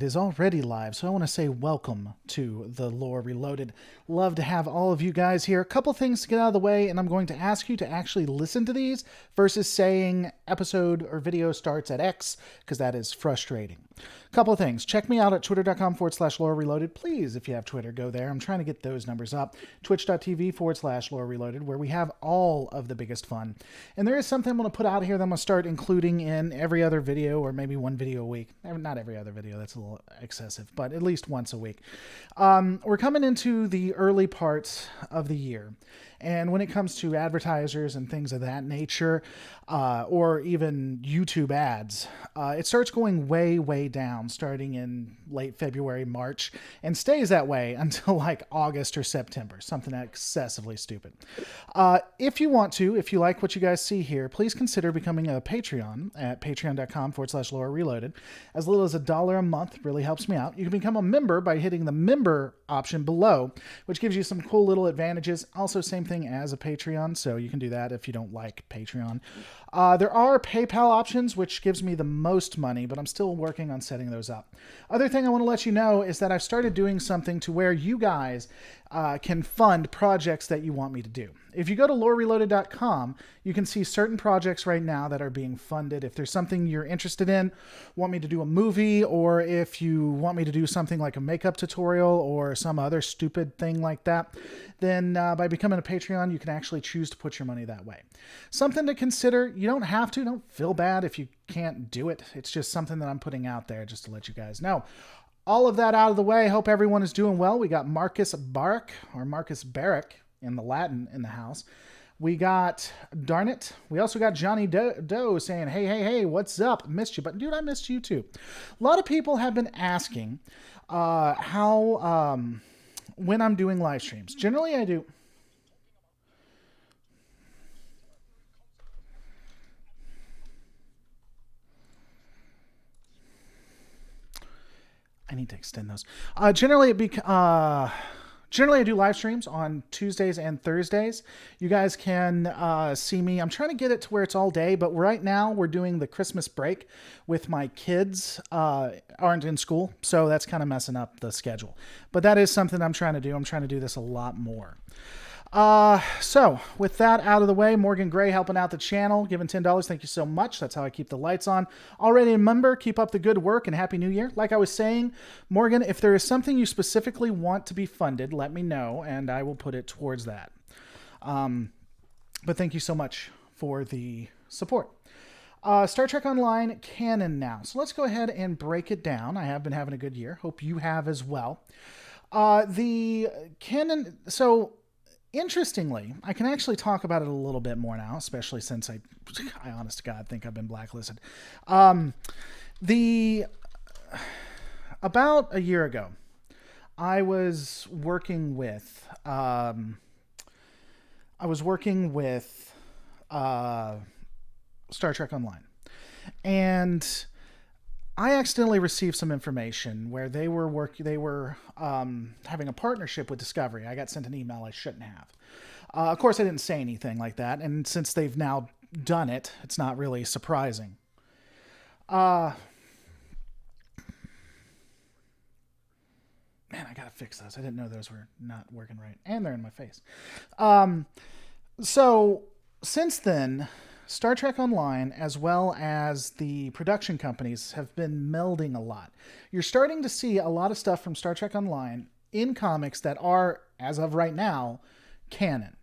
It is already live, so I want to say welcome to the Lore Reloaded. Love to have all of you guys here. A couple things to get out of the way, and I'm going to ask you to actually listen to these versus saying episode or video starts at X, because that is frustrating. A couple of things. Check me out at twitter.com/Lore Reloaded. Please, if you have Twitter, go there. I'm trying to get those numbers up. Twitch.tv/Lore Reloaded, where we have all of the biggest fun. And there is something I'm going to put out here that I'm going to start including in every other video, or maybe one video a week. Not every other video, that's a little excessive, but at least once a week. We're coming into the early parts of the year. And when it comes to advertisers and things of that nature, or even YouTube ads, it starts going way, way down starting in late February, March, and stays that way until like August or September, something excessively stupid. If you want to, if you like what you guys see here, please consider becoming a Patreon at patreon.com/Lore Reloaded. As little as $1 a month really helps me out. You can become a member by hitting the member option below, which gives you some cool little advantages. Also, same thing as a Patreon, so you can do that if you don't like Patreon. There are PayPal options, which gives me the most money, but I'm still working on setting those up. Other thing I want to let you know is that I've started doing something to where you guys can fund projects that you want me to do. If you go to lorereloaded.com, you can see certain projects right now that are being funded. If there's something you're interested in, want me to do a movie, or if you want me to do something like a makeup tutorial or some other stupid thing like that, then by becoming a Patreon, you can actually choose to put your money that way. Something to consider. You don't have to. Don't feel bad if you can't do it. It's just something that I'm putting out there just to let you guys know. All of that out of the way. Hope everyone is doing well. We got Marcus Barrick, or Marcus Barrick in the Latin, in the house. We got Darn It. We also got Johnny Doe saying, hey, what's up? Missed you. But dude, I missed you too. A lot of people have been asking when I'm doing live streams. Generally, I do. I need to extend those. Generally, I do live streams on Tuesdays and Thursdays. You guys can see me. I'm trying to get it to where it's all day, but right now we're doing the Christmas break with my kids aren't in school, so that's kind of messing up the schedule. But that is something I'm trying to do. I'm trying to do this a lot more. So with that out of the way, Morgan Gray helping out the channel, giving $10. Thank you so much. That's how I keep the lights on. Already a member, keep up the good work and Happy New Year. Like I was saying, Morgan, if there is something you specifically want to be funded, let me know and I will put it towards that. But thank you so much for the support. Star Trek Online canon now. So let's go ahead and break it down. I have been having a good year. Hope you have as well. The canon, so interestingly, I can actually talk about it a little bit more now, especially since I honest to God, think I've been blacklisted. About a year ago, I was working with Star Trek Online, and I accidentally received some information where they were having a partnership with Discovery. I got sent an email I shouldn't have. Of course, I didn't say anything like that, and since they've now done it, it's not really surprising. Man, I gotta fix those. I didn't know those were not working right, and they're in my face. So since then, Star Trek Online, as well as the production companies, have been melding a lot. You're starting to see a lot of stuff from Star Trek Online in comics that are, as of right now, canon.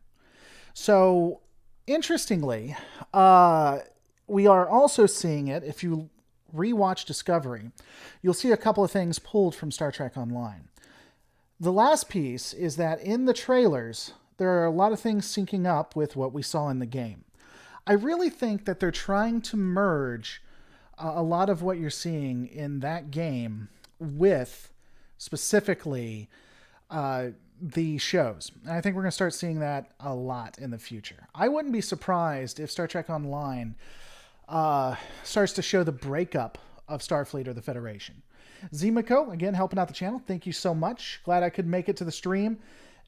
So, interestingly, we are also seeing it, if you rewatch Discovery, you'll see a couple of things pulled from Star Trek Online. The last piece is that in the trailers, there are a lot of things syncing up with what we saw in the game. I really think that they're trying to merge a lot of what you're seeing in that game with specifically the shows. And I think we're going to start seeing that a lot in the future. I wouldn't be surprised if Star Trek Online starts to show the breakup of Starfleet or the Federation. Zimiko, again, helping out the channel. Thank you so much. Glad I could make it to the stream.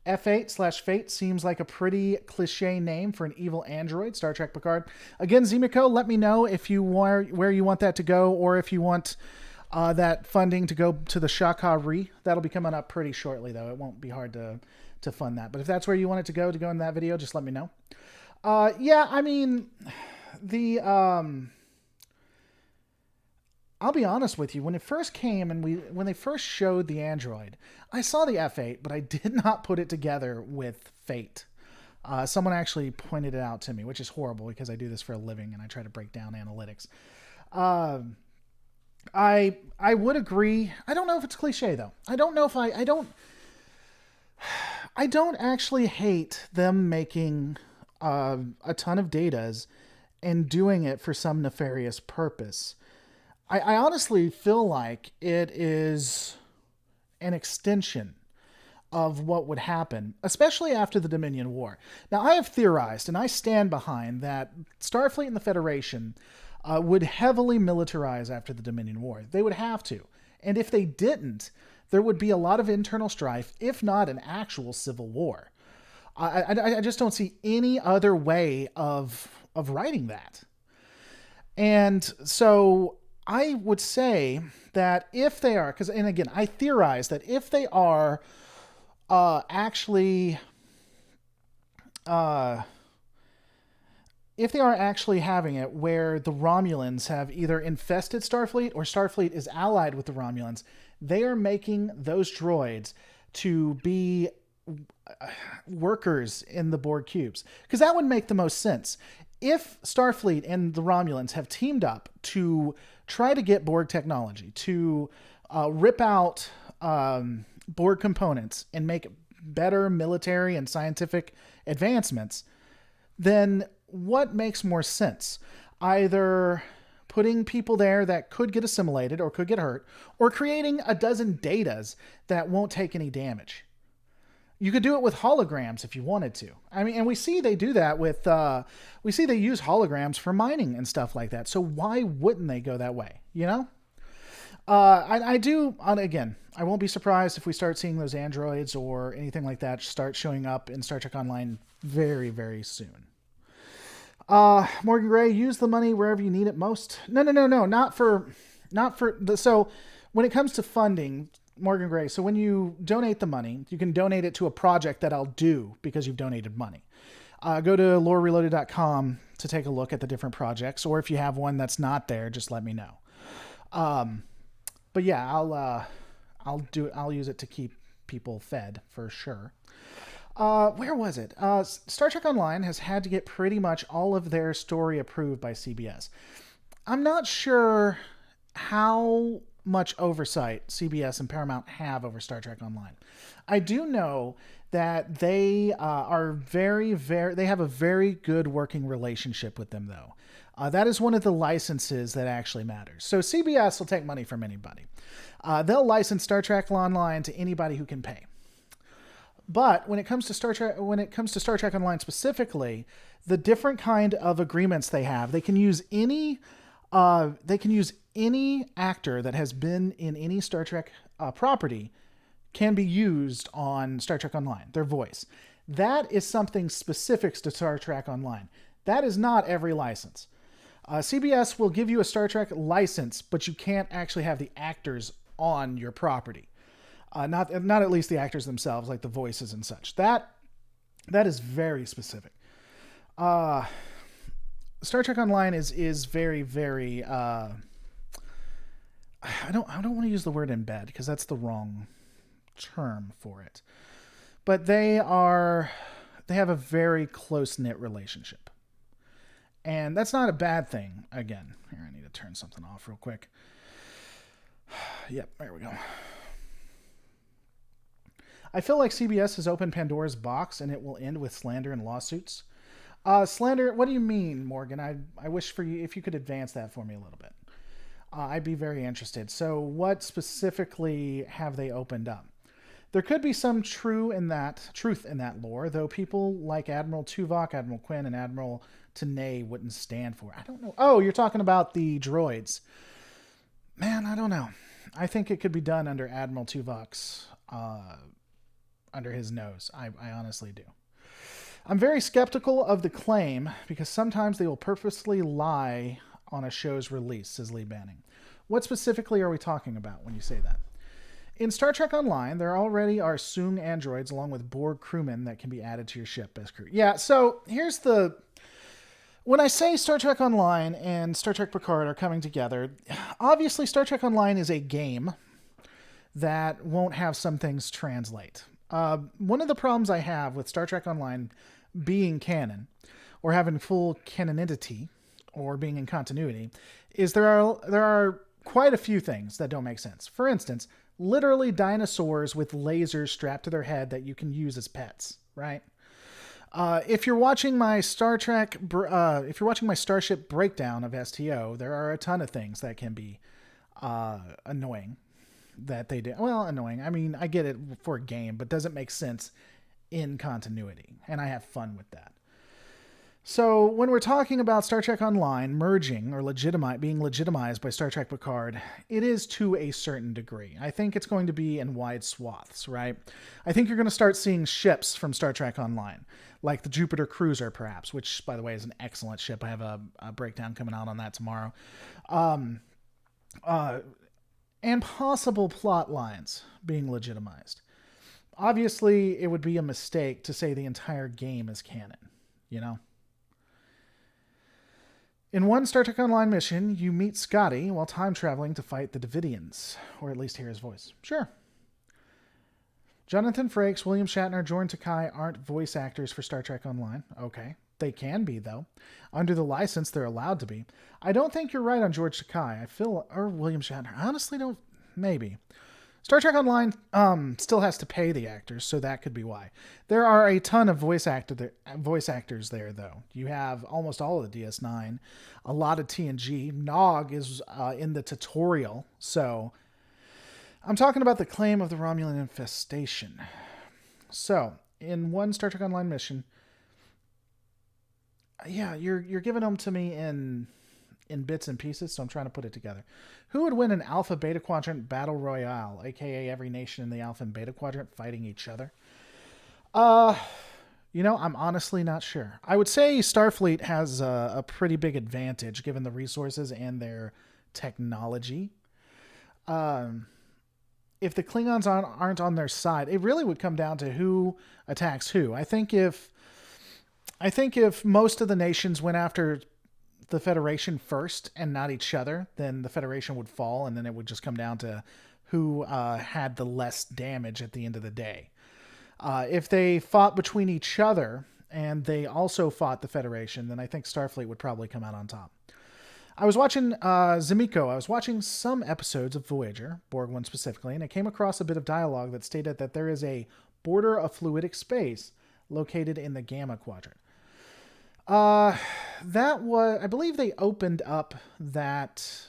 F8/Fate seems like a pretty cliche name for an evil android. Star Trek Picard. Again, Zimiko, let me know if you where you want that to go, or if you want that funding to go to the Shaka-Ri. That'll be coming up pretty shortly, though. It won't be hard to fund that. But if that's where you want it to go in that video, just let me know. Yeah, I mean, the I'll be honest with you. When it first came and when they first showed the Android, I saw the F8, but I did not put it together with Fate. Someone actually pointed it out to me, which is horrible because I do this for a living and I try to break down analytics. I would agree. I don't know if it's cliche though. I don't know if I don't actually hate them making a ton of datas and doing it for some nefarious purpose. I honestly feel like it is an extension of what would happen, especially after the Dominion War. Now, I have theorized, and I stand behind, that Starfleet and the Federation would heavily militarize after the Dominion War. They would have to. And if they didn't, there would be a lot of internal strife, if not an actual civil war. I just don't see any other way of writing that. And so I would say that if they are, and again, I theorize that if they are actually having it where the Romulans have either infested Starfleet or Starfleet is allied with the Romulans, they are making those droids to be workers in the Borg cubes. Because that would make the most sense. If Starfleet and the Romulans have teamed up to try to get Borg technology, to rip out Borg components and make better military and scientific advancements, then what makes more sense? Either putting people there that could get assimilated or could get hurt, or creating a dozen datas that won't take any damage. You could do it with holograms if you wanted to. I mean, and we see they do that with, we see they use holograms for mining and stuff like that. So why wouldn't they go that way? You know? I do, again, I won't be surprised if we start seeing those androids or anything like that start showing up in Star Trek Online very, very soon. Morgan Gray, use the money wherever you need it most. No, not for so when it comes to funding, Morgan Gray, so when you donate the money, you can donate it to a project that I'll do because you've donated money. Go to lorereloaded.com to take a look at the different projects, or if you have one that's not there, just let me know. But yeah, I'll use it to keep people fed for sure. Where was it? Star Trek Online has had to get pretty much all of their story approved by CBS. I'm not sure how much oversight CBS and Paramount have over Star Trek Online. I do know that they are they have a very good working relationship with them, though. That is one of the licenses that actually matters. So CBS will take money from anybody. They'll license Star Trek Online to anybody who can pay. But when it comes to Star Trek Online specifically, the different kind of agreements they have, they can use any actor that has been in any Star Trek property can be used on Star Trek Online, their voice. That is something specific to Star Trek Online. That is not every license. CBS will give you a Star Trek license, but you can't actually have the actors on your property. Not at least the actors themselves, like the voices and such. That is very specific. Star Trek Online is very, very. I don't want to use the word embed because that's the wrong term for it. But they have a very close-knit relationship. And that's not a bad thing. Again, here, I need to turn something off real quick. Yep, there we go. I feel like CBS has opened Pandora's box and it will end with slander and lawsuits. Slander, what do you mean, Morgan? I wish for you, if you could advance that for me a little bit. I'd be very interested. So what specifically have they opened up? There could be some truth in that lore, though people like Admiral Tuvok, Admiral Quinn, and Admiral Tanay wouldn't stand for. I don't know. Oh, you're talking about the droids. Man, I don't know. I think it could be done under Admiral Tuvok's, under his nose. I honestly do. I'm very skeptical of the claim because sometimes they will purposely lie on a show's release, says Lee Banning. What specifically are we talking about when you say that? In Star Trek Online, there already are Soong androids along with Borg crewmen that can be added to your ship as crew. Yeah, so here's the... When I say Star Trek Online and Star Trek Picard are coming together, obviously Star Trek Online is a game that won't have some things translate. One of the problems I have with Star Trek Online being canon, or having full canonity, or being in continuity, is there are quite a few things that don't make sense. For instance, literally dinosaurs with lasers strapped to their head that you can use as pets, right? If you're watching my Starship breakdown of STO, there are a ton of things that can be annoying that they do. Well, annoying. I mean, I get it for a game, but doesn't make sense in continuity, and I have fun with that. So when we're talking about Star Trek Online merging or being legitimized by Star Trek Picard, it is to a certain degree. I think it's going to be in wide swaths, right? I think you're going to start seeing ships from Star Trek Online, like the Jupiter Cruiser, perhaps, which, by the way, is an excellent ship. I have a breakdown coming out on that tomorrow. And possible plot lines being legitimized. Obviously, it would be a mistake to say the entire game is canon, you know? In one Star Trek Online mission, you meet Scotty while time traveling to fight the Davidians, or at least hear his voice. Sure. Jonathan Frakes, William Shatner, Jordan Takei aren't voice actors for Star Trek Online. Okay. They can be, though. Under the license, they're allowed to be. I don't think you're right on George Takei. Or William Shatner. I honestly don't... Maybe. Star Trek Online still has to pay the actors, so that could be why. There are a ton of voice actors there, though. You have almost all of the DS9, a lot of TNG. Nog is in the tutorial, so I'm talking about the claim of the Romulan infestation. So, in one Star Trek Online mission, yeah, you're giving them to me in bits and pieces, so I'm trying to put it together. Who would win an Alpha Beta Quadrant Battle Royale, aka every nation in the Alpha and Beta Quadrant fighting each other? I'm honestly not sure. I would say Starfleet has a pretty big advantage given the resources and their technology. If the Klingons aren't on their side, it really would come down to who attacks who. I think if most of the nations went after the Federation first and not each other, then the Federation would fall, and then it would just come down to who had the less damage at the end of the day. If they fought between each other and they also fought the Federation, then I think Starfleet would probably come out on top. I was watching Zemiko. I was watching some episodes of Voyager, Borg one specifically, and I came across a bit of dialogue that stated that there is a border of fluidic space located in the Gamma Quadrant. I believe they opened up that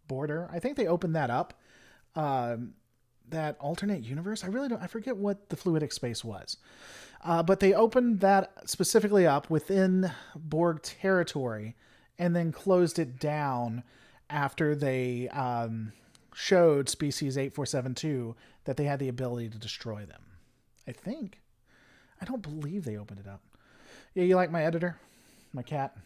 border. I think they opened that up. That alternate universe. I forget what the fluidic space was. But they opened that specifically up within Borg territory and then closed it down after they, showed species 8472 that they had the ability to destroy them. I think. I don't believe they opened it up. Yeah, you like my editor? My cat.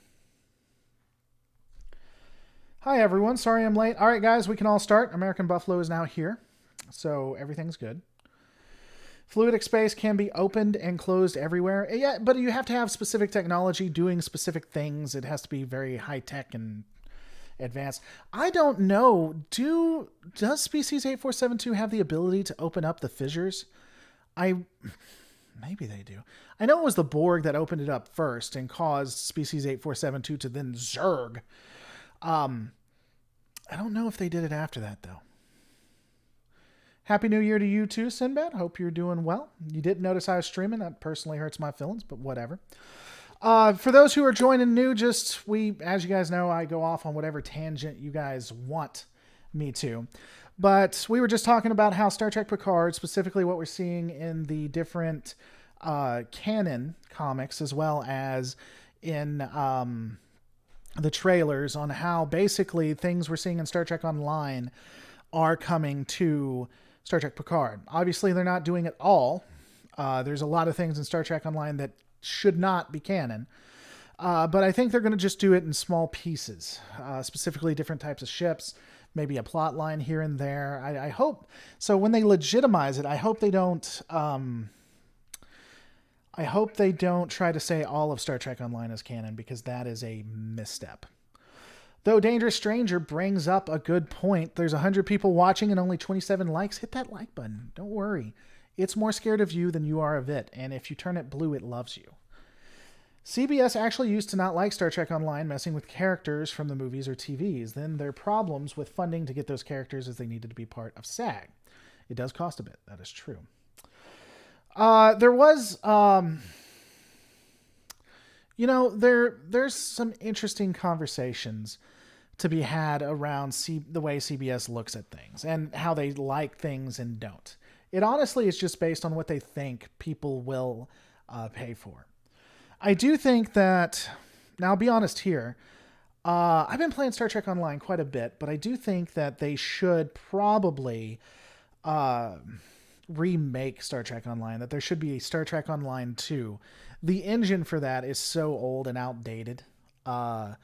Hi, everyone. Sorry I'm late. All right, guys, we can all start. American Buffalo is now here, so everything's good. Fluidic space can be opened and closed everywhere. Yeah, but you have to have specific technology doing specific things. It has to be very high-tech and advanced. I don't know. Does Species 8472 have the ability to open up the fissures? Maybe they do. I know it was the Borg that opened it up first and caused Species 8472 to then zerg. I don't know if they did it after that, though. Happy New Year to you too, Sinbad. Hope you're doing well. You didn't notice I was streaming. That personally hurts my feelings, but whatever. For those who are joining new, as you guys know, I go off on whatever tangent you guys want me to. But we were just talking about how Star Trek Picard, specifically what we're seeing in the different canon comics, as well as in the trailers, on how basically things we're seeing in Star Trek Online are coming to Star Trek Picard. Obviously, they're not doing it all. There's a lot of things in Star Trek Online that should not be canon. But I think they're going to just do it in small pieces, specifically different types of ships, maybe a plot line here and there. I hope so. When they legitimize it, I hope they don't. I hope they don't try to say all of Star Trek Online is canon, because that is a misstep. Though Dangerous Stranger brings up a good point. There's 100 people watching and only 27 likes. Hit that like button. Don't worry. It's more scared of you than you are of it. And if you turn it blue, it loves you. CBS actually used to not like Star Trek Online messing with characters from the movies or TVs. Then their problems with funding to get those characters is they needed to be part of SAG. It does cost a bit. That is true. There was, there's some interesting conversations to be had around the way CBS looks at things and how they like things and don't. It honestly is just based on what they think people will pay for. I do think that, now I'll be honest here, I've been playing Star Trek Online quite a bit, but I do think that they should probably remake Star Trek Online, that there should be a Star Trek Online 2. The engine for that is so old and outdated that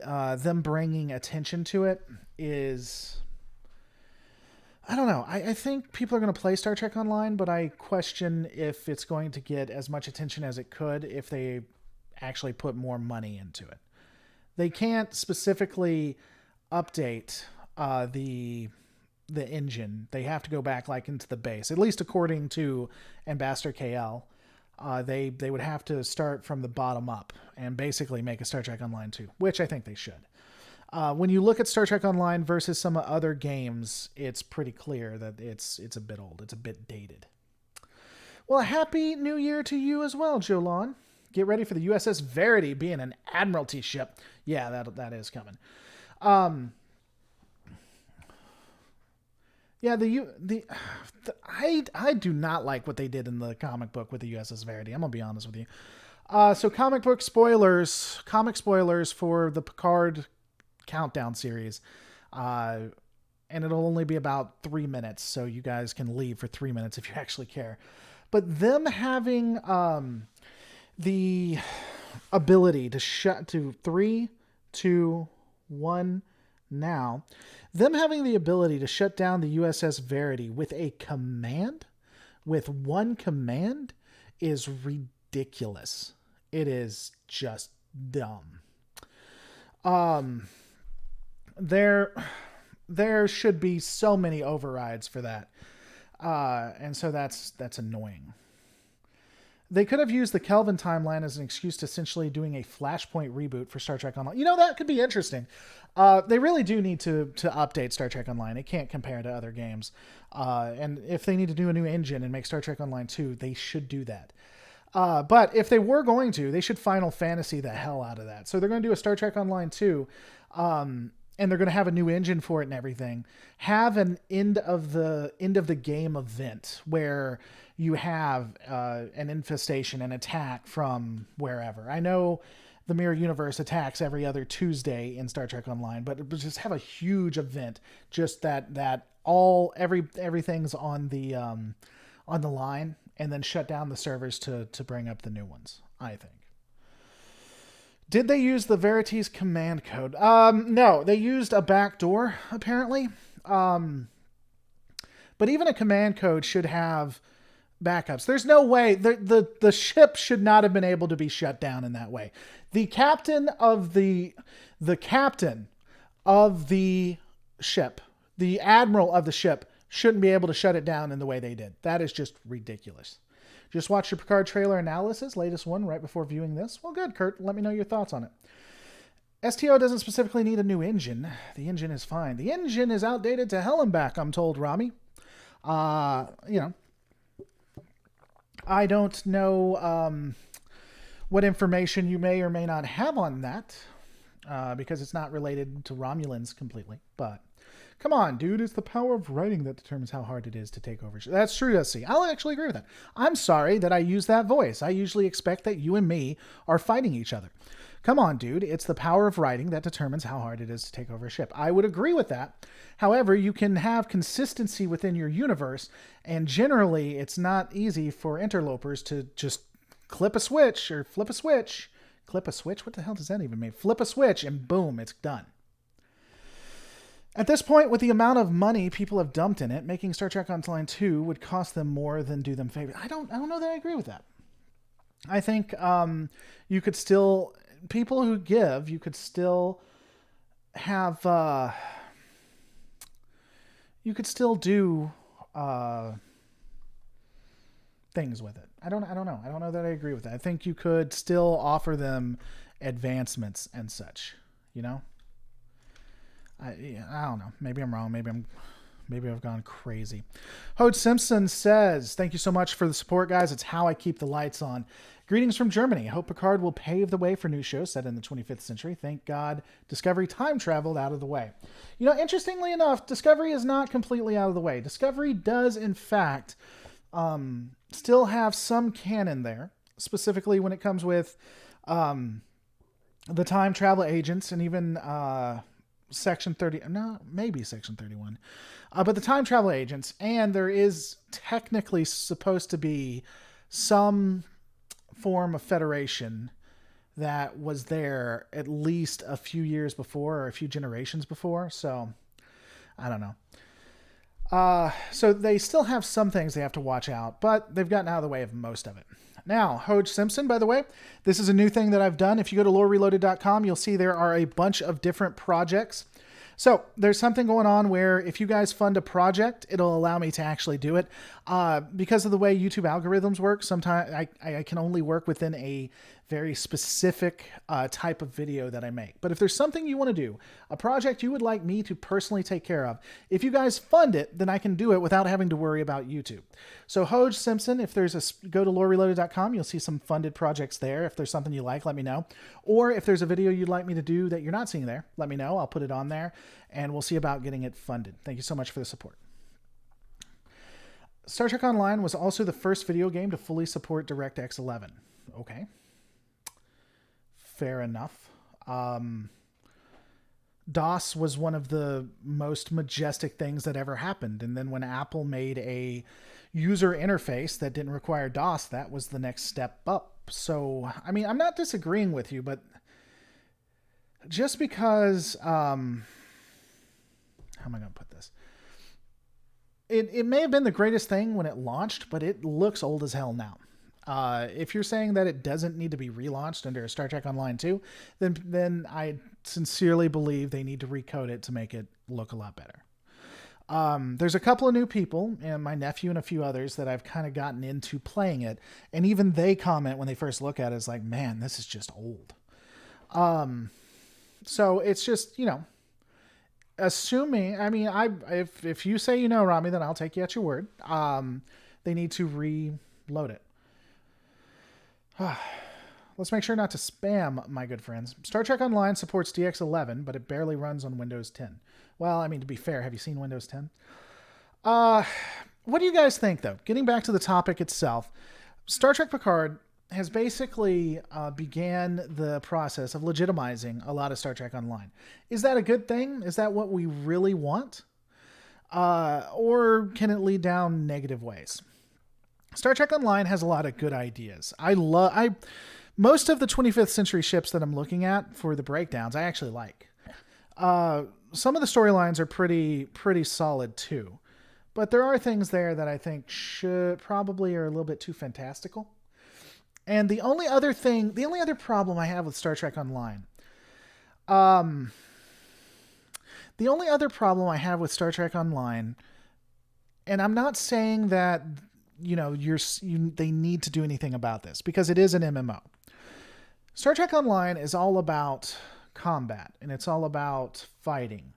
them bringing attention to it is... I don't know. I think people are going to play Star Trek Online, but I question if it's going to get as much attention as it could if they actually put more money into it. They can't specifically update the engine. They have to go back like into the base, at least according to Ambassador KL. They would have to start from the bottom up and basically make a Star Trek Online 2, which I think they should. When you look at Star Trek Online versus some other games, it's pretty clear that it's a bit old. It's a bit dated. Well, happy New Year to you as well, Jolon. Get ready for the USS Verity being an Admiralty ship. Yeah, that is coming. Yeah, I do not like what they did in the comic book with the USS Verity. I'm gonna be honest with you. So comic spoilers for the Picard Countdown series, and it'll only be about 3 minutes, so you guys can leave for 3 minutes if you actually care. But them having the ability to shut to 3, 2, 1 now, them having the ability to shut down the USS Verity with a command, with one command, is ridiculous. It is just dumb. There should be so many overrides for that. And so that's annoying. They could have used the Kelvin timeline as an excuse to essentially doing a Flashpoint reboot for Star Trek Online. That could be interesting. They really do need to update Star Trek Online. It can't compare to other games. And if they need to do a new engine and make Star Trek Online 2, they should do that. But if they were going to, they should Final Fantasy the hell out of that. So they're going to do a Star Trek Online 2, and they're going to have a new engine for it and everything. Have an end of the game event where you have an infestation, an attack from wherever. I know the Mirror Universe attacks every other Tuesday in Star Trek Online, but just have a huge event, just that everything's on the line, and then shut down the servers to bring up the new ones, I think. Did they use the Verity's command code? No, they used a backdoor, apparently. But even a command code should have backups. There's no way. The ship should not have been able to be shut down in that way. The captain of the ship, the admiral of the ship, shouldn't be able to shut it down in the way they did. That is just ridiculous. Just watched your Picard trailer analysis, latest one, right before viewing this. Well, good, Kurt. Let me know your thoughts on it. STO doesn't specifically need a new engine. The engine is fine. The engine is outdated to hell and back, I'm told, Rami. I don't know what information you may or may not have on that, because it's not related to Romulans completely, but... Come on, dude. It's the power of writing that determines how hard it is to take over. That's true, see. I'll actually agree with that. I'm sorry that I use that voice. I usually expect that you and me are fighting each other. Come on, dude. It's the power of writing that determines how hard it is to take over a ship. I would agree with that. However, you can have consistency within your universe, and generally it's not easy for interlopers to just clip a switch or flip a switch. Clip a switch? What the hell does that even mean? Flip a switch and boom, it's done. At this point, with the amount of money people have dumped in it, making Star Trek Online 2 would cost them more than do them favors. I don't know that I agree with that. I think you could still, people who give, you could still have, you could still do things with it. I don't know. I don't know that I agree with that. I think you could still offer them advancements and such, you know? I don't know. Maybe I'm wrong. Maybe I've gone crazy. Hode Simpson says, thank you so much for the support, guys. It's how I keep the lights on. Greetings from Germany. I hope Picard will pave the way for new shows set in the 25th century. Thank God Discovery time traveled out of the way. You know, interestingly enough, Discovery is not completely out of the way. Discovery does, in fact, still have some canon there, specifically when it comes with the time travel agents and even Section 30, no, maybe Section 31, but the time travel agents, and there is technically supposed to be some form of federation that was there at least a few years before or a few generations before. So I don't know. So they still have some things they have to watch out, but they've gotten out of the way of most of it. Now, Hoj Simpson, by the way, this is a new thing that I've done. If you go to lorereloaded.com, you'll see there are a bunch of different projects. So there's something going on where if you guys fund a project, it'll allow me to actually do it. Because of the way YouTube algorithms work, sometimes I can only work within a very specific type of video that I make. But if there's something you want to do, a project you would like me to personally take care of, if you guys fund it, then I can do it without having to worry about YouTube. So Hoj Simpson, if there's go to lorereloaded.com, you'll see some funded projects there. If there's something you like, let me know. Or if there's a video you'd like me to do that you're not seeing there, let me know. I'll put it on there and we'll see about getting it funded. Thank you so much for the support. Star Trek Online was also the first video game to fully support DirectX 11. Okay. Fair enough. DOS was one of the most majestic things that ever happened. And then when Apple made a user interface that didn't require DOS, that was the next step up. So, I mean, I'm not disagreeing with you, but just because, how am I going to put this? It may have been the greatest thing when it launched, but it looks old as hell now. If you're saying that it doesn't need to be relaunched under Star Trek Online 2, then I sincerely believe they need to recode it to make it look a lot better. There's a couple of new people, and my nephew and a few others, that I've kind of gotten into playing it, and even they comment when they first look at it, it's like, man, this is just old. So it's just, you know, assuming, I mean, if you say you know, Rami, then I'll take you at your word. They need to reload it. Let's make sure not to spam, my good friends. Star Trek Online supports DX11, but it barely runs on Windows 10. Well, I mean, to be fair, have you seen Windows 10? What do you guys think, though? Getting back to the topic itself, Star Trek Picard has basically began the process of legitimizing a lot of Star Trek Online. Is that a good thing? Is that what we really want? Or can it lead down negative ways? Star Trek Online has a lot of good ideas. Most of the 25th century ships that I'm looking at for the breakdowns, I actually like. Some of the storylines are pretty solid too, but there are things there that I think probably are a little bit too fantastical. And the only other problem I have with Star Trek Online, and I'm not saying that, you know, they need to do anything about this, because it is an MMO. Star Trek Online is all about combat, and it's all about fighting,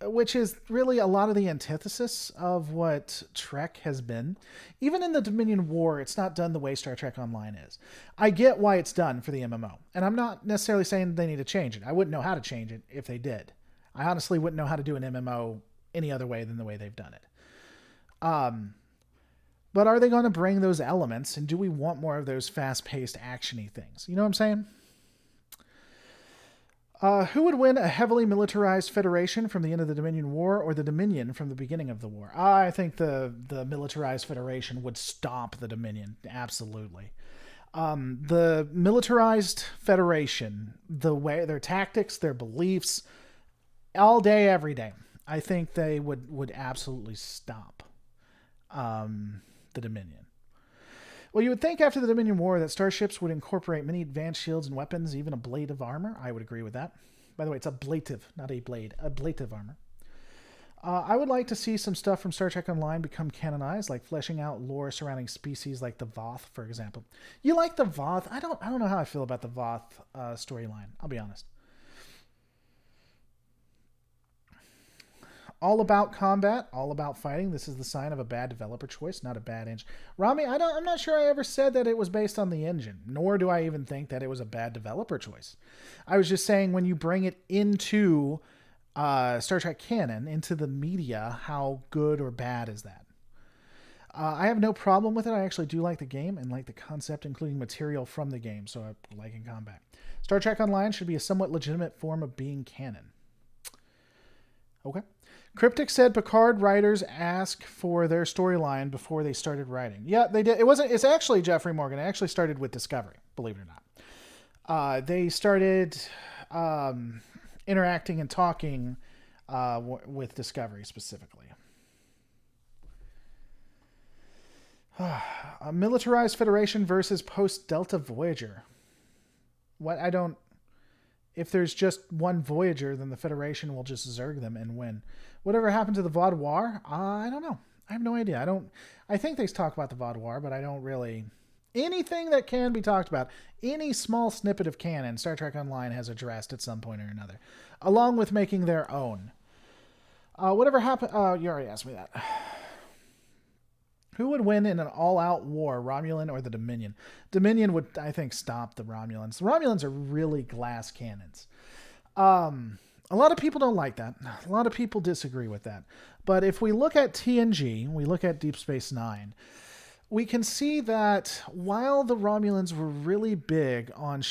which is really a lot of the antithesis of what Trek has been. Even in the Dominion War, it's not done the way Star Trek Online is. I get why it's done for the MMO, and I'm not necessarily saying they need to change it. I wouldn't know how to change it if they did. I honestly wouldn't know how to do an MMO any other way than the way they've done it. But are they going to bring those elements, and do we want more of those fast-paced, action-y things? You know what I'm saying? Who would win, a heavily militarized Federation from the end of the Dominion War, or the Dominion from the beginning of the war? I think the militarized Federation would stomp the Dominion, absolutely. The militarized Federation, the way, their tactics, their beliefs, all day, every day. I think they would absolutely stop the Dominion. Well, you would think after the Dominion War that starships would incorporate many advanced shields and weapons, even a blade of armor. I would agree with that. By the way, it's ablative, not a blade. Ablative armor. I would like to see some stuff from Star Trek Online become canonized, like fleshing out lore surrounding species like the Voth, for example. You like the Voth? I don't know how I feel about the Voth storyline. I'll be honest. All about combat, all about fighting. This is the sign of a bad developer choice, not a bad engine. Rami, I'm not sure I ever said that it was based on the engine, nor do I even think that it was a bad developer choice. I was just saying when you bring it into Star Trek canon, into the media, how good or bad is that? I have no problem with it. I actually do like the game and like the concept, including material from the game, so I like in combat. Star Trek Online should be a somewhat legitimate form of being canon. Okay. Cryptic said Picard writers ask for their storyline before they started writing. Yeah, they did. It's actually Jeffrey Morgan. It actually started with Discovery, believe it or not. They started interacting and talking with Discovery specifically. A militarized Federation versus post-Delta Voyager. What? If there's just one Voyager, then the Federation will just zerg them and win. Whatever happened to the Vaudoir? I don't know. I have no idea. I think they talk about the Vaudoir, but I don't really... Anything that can be talked about, any small snippet of canon, Star Trek Online has addressed at some point or another, along with making their own. Whatever happened... you already asked me that. Who would win in an all-out war, Romulan or the Dominion? Dominion would, I think, stop the Romulans. The Romulans are really glass cannons. A lot of people don't like that. A lot of people disagree with that. But if we look at TNG, we look at Deep Space Nine, we can see that while the Romulans were really big on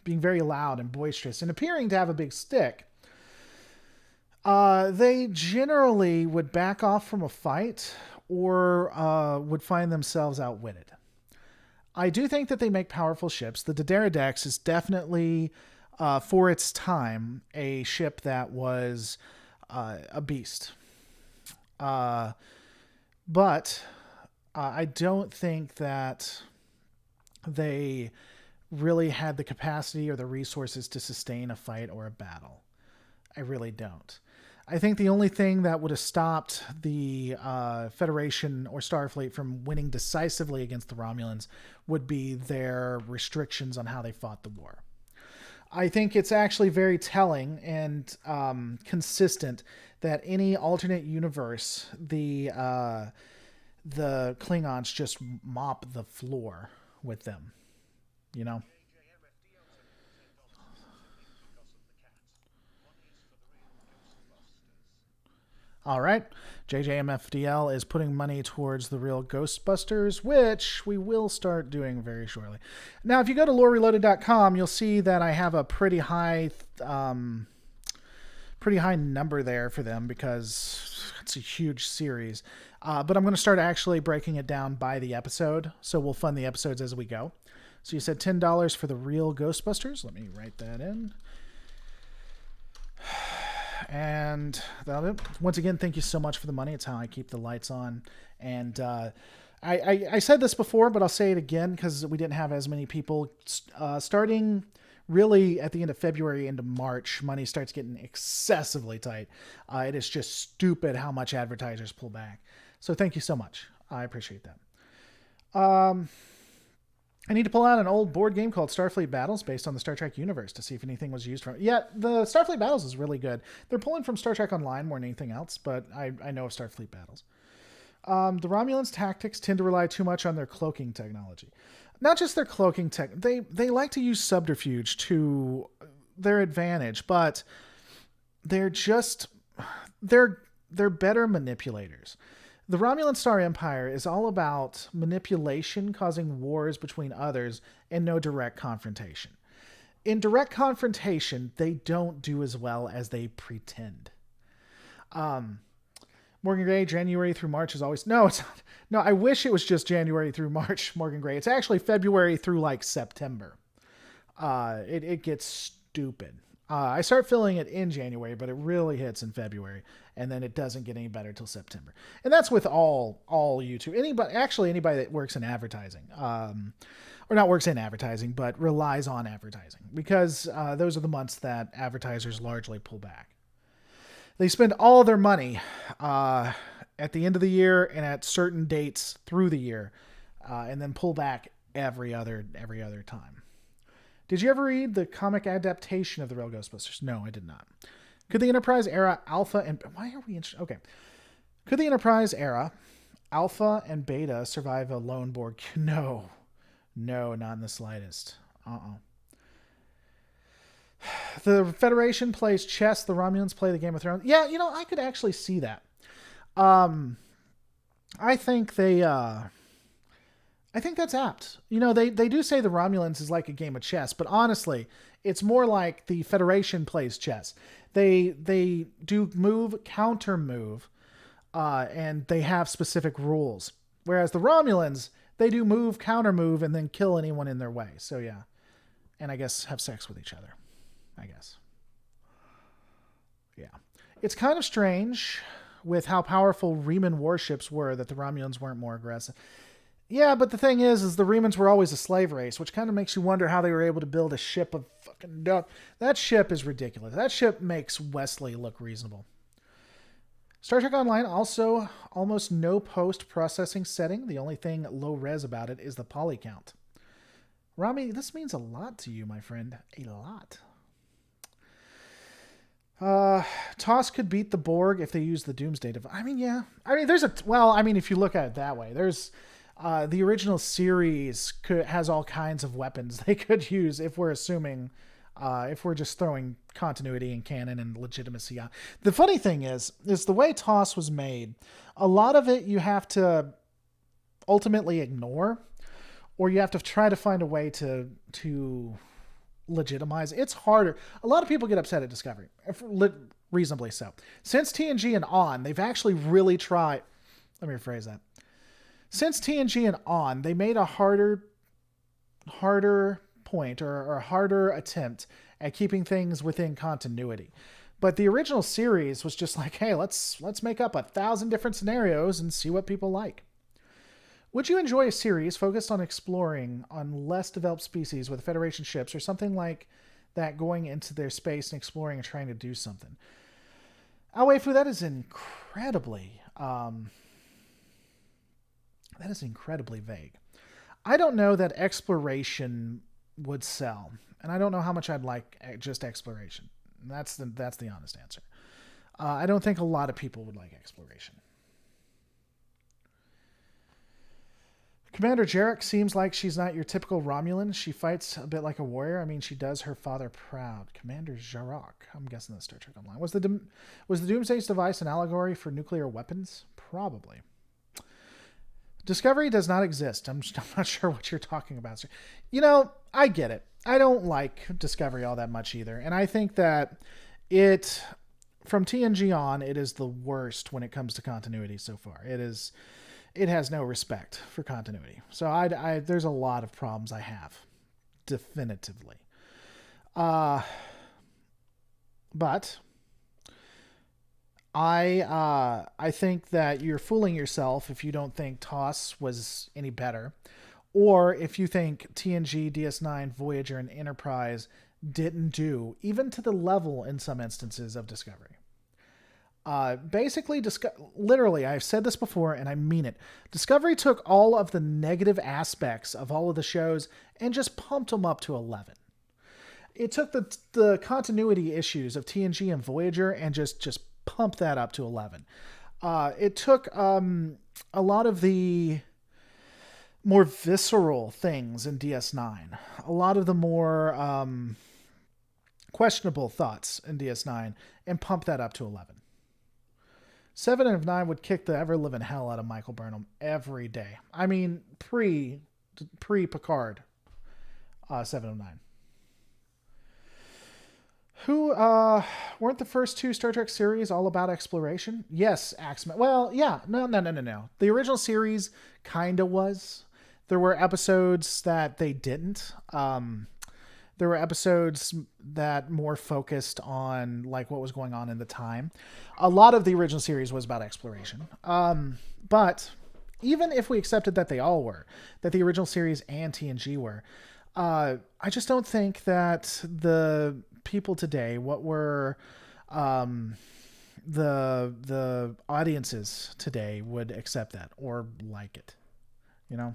being very loud and boisterous and appearing to have a big stick, they generally would back off from a fight or would find themselves outwitted. I do think that they make powerful ships. The D'Deridex is definitely, for its time, a ship that was a beast. But I don't think that they really had the capacity or the resources to sustain a fight or a battle. I really don't. I think the only thing that would have stopped the Federation or Starfleet from winning decisively against the Romulans would be their restrictions on how they fought the war. I think it's actually very telling and consistent that any alternate universe, the Klingons just mop the floor with them, you know? All right. JJMFDL is putting money towards the real Ghostbusters, which we will start doing very shortly. Now, if you go to lorereloaded.com, you'll see that I have a pretty high number there for them because it's a huge series. But I'm going to start actually breaking it down by the episode, so we'll fund the episodes as we go. So you said $10 for the real Ghostbusters. Let me write that in. And once again, thank you so much for the money. It's how I keep the lights on. And I said this before, but I'll say it again because we didn't have as many people. Starting really at the end of February into March, money starts getting excessively tight. It is just stupid how much advertisers pull back. So thank you so much. I appreciate that. I need to pull out an old board game called Starfleet Battles based on the Star Trek universe to see if anything was used from it. Yeah, the Starfleet Battles is really good. They're pulling from Star Trek Online more than anything else, but I know of Starfleet Battles. The Romulans' tactics tend to rely too much on their cloaking technology. Not just their cloaking tech. They like to use subterfuge to their advantage, but they're better manipulators. The Romulan Star Empire is all about manipulation causing wars between others and no direct confrontation. In direct confrontation, they don't do as well as they pretend. Morgan Gray, January through March is always... No, it's not. No, I wish it was just January through March, Morgan Gray. It's actually February through like September. It gets stupid. I start feeling it in January, but it really hits in February, and then it doesn't get any better till September. And that's with all YouTube. Anybody that works in advertising, or not works in advertising, but relies on advertising, because those are the months that advertisers largely pull back. They spend all their money at the end of the year and at certain dates through the year, and then pull back every other time. Did you ever read the comic adaptation of the real Ghostbusters? No, I did not. Could the Enterprise era Alpha and... Why are we... Okay. Could the Enterprise era Alpha and Beta survive a lone Borg? No, not in the slightest. The Federation plays chess. The Romulans play the Game of Thrones. Yeah, I could actually see that. I think that's apt. They do say the Romulans is like a game of chess, but honestly, it's more like the Federation plays chess. They do move, counter move, and they have specific rules. Whereas the Romulans, they do move, counter move, and then kill anyone in their way. So yeah. And I guess have sex with each other. I guess. Yeah. It's kind of strange with how powerful Reman warships were that the Romulans weren't more aggressive. Yeah, but the thing is the Remans were always a slave race, which kind of makes you wonder how they were able to build a ship of fucking duck. That ship is ridiculous. That ship makes Wesley look reasonable. Star Trek Online also almost no post-processing setting. The only thing low-res about it is the poly count. Rami, this means a lot to you, my friend. A lot. TOS could beat the Borg if they use the Doomsday device. I mean, yeah. If you look at it that way, there's... the original series has all kinds of weapons they could use if we're assuming, if we're just throwing continuity and canon and legitimacy on. The funny thing is the way TOS was made, a lot of it you have to ultimately ignore, or you have to try to find a way to legitimize. It's harder. A lot of people get upset at Discovery, reasonably so. Since TNG and on, they've actually really tried. Let me rephrase that. Since TNG and on, they made a harder point or a harder attempt at keeping things within continuity. But the original series was just like, hey, let's make up 1,000 different scenarios and see what people like. Would you enjoy a series focused on exploring on less developed species with Federation ships, or something like that, going into their space and exploring and trying to do something? Aweifu, that is incredibly vague. I don't know that exploration would sell, and I don't know how much I'd like just exploration. That's the honest answer. I don't think a lot of people would like exploration. Commander Jarek seems like she's not your typical Romulan. She fights a bit like a warrior. I mean, she does her father proud. Commander Jarek. I'm guessing that's Star Trek Online. Was the Doomsday's device an allegory for nuclear weapons? Probably. Discovery does not exist. I'm not sure what you're talking about. I get it. I don't like Discovery all that much either. And I think that from TNG on, it is the worst when it comes to continuity so far. It has no respect for continuity. So there's a lot of problems I have. Definitively. But I think that you're fooling yourself if you don't think TOS was any better, or if you think TNG, DS9, Voyager, and Enterprise didn't do even to the level in some instances of Discovery. Literally, I've said this before and I mean it. Discovery took all of the negative aspects of all of the shows and just pumped them up to 11. It took the continuity issues of TNG and Voyager and just pumped that up to 11. It took a lot of the more visceral things in DS9, a lot of the more questionable thoughts in DS9, and pumped that up to 11. 7 of 9 would kick the ever-living hell out of Michael Burnham every day. I mean, pre-Picard, 7 of 9. Weren't the first 2 Star Trek series all about exploration? Yes, Axeman. Well, yeah. No. The original series kind of was. There were episodes that they didn't. There were episodes that more focused on like what was going on in the time. A lot of the original series was about exploration. But even if we accepted that they all were, that the original series and TNG were, I just don't think that the people today, what were the audiences today, would accept that or like it. You know?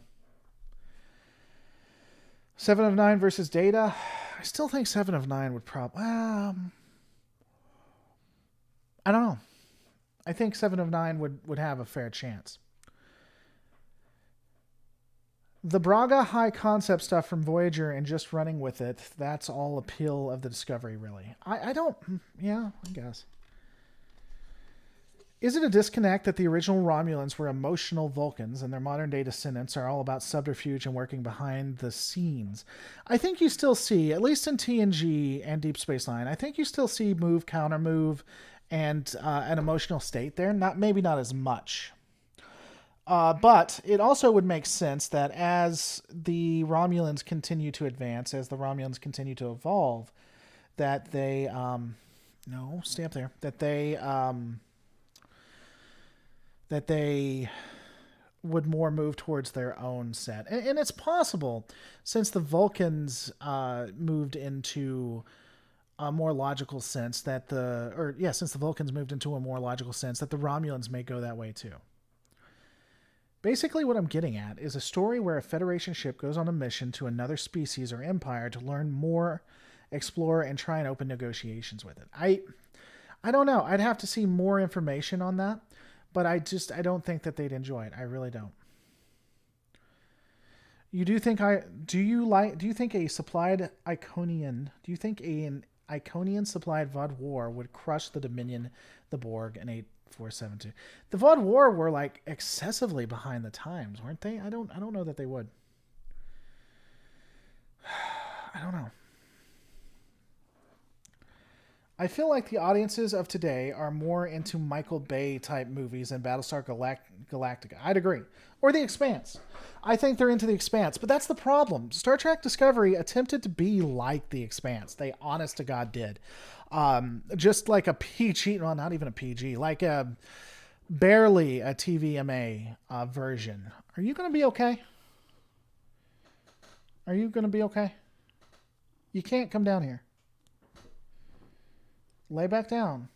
7 of 9 versus Data. I still think 7 of 9 would probably... I don't know. I think 7 of 9 would have a fair chance. The Braga high concept stuff from Voyager and just running with it, that's all appeal of the Discovery, really. I don't... Yeah, I guess. Is it a disconnect that the original Romulans were emotional Vulcans and their modern-day descendants are all about subterfuge and working behind the scenes? I think you still see, at least in TNG and Deep Space Nine, I think you still see move, counter-move, and an emotional state there. Maybe not as much. But it also would make sense that as the Romulans continue to advance, as the Romulans continue to evolve, that they... no, stay up there. That they would more move towards their own set. And it's possible, since the Vulcans moved into a more logical sense, that since the Vulcans moved into a more logical sense, that the Romulans may go that way too. Basically, what I'm getting at is a story where a Federation ship goes on a mission to another species or empire to learn more, explore, and try and open negotiations with it. I don't know. I'd have to see more information on that. But I don't think that they'd enjoy it. I really don't. Do you think a supplied Iconian, do you think an Iconian supplied Vought War would crush the Dominion, the Borg, and 8472? The Vought War were like excessively behind the times, weren't they? I don't know that they would. I don't know. I feel like the audiences of today are more into Michael Bay type movies than Battlestar Galactica. I'd agree. Or The Expanse. I think they're into The Expanse, but that's the problem. Star Trek Discovery attempted to be like The Expanse. They honest to God did. Just like a PG, well, not even a PG, like barely a TVMA version. Are you going to be okay? Are you going to be okay? You can't come down here. Lay back down.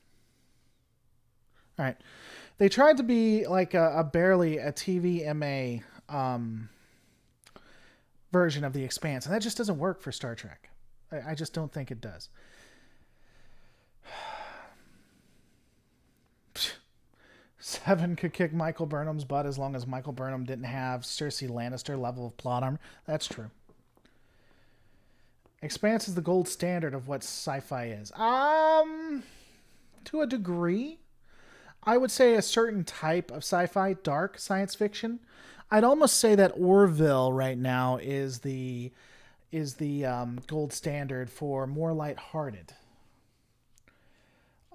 All right. They tried to be like barely a TVMA version of The Expanse, and that just doesn't work for Star Trek. I just don't think it does. Seven could kick Michael Burnham's butt as long as Michael Burnham didn't have Cersei Lannister level of plot armor. That's true. Expanse is the gold standard of what sci-fi is. To a degree. I would say a certain type of sci-fi, dark science fiction. I'd almost say that Orville right now is the gold standard for more lighthearted.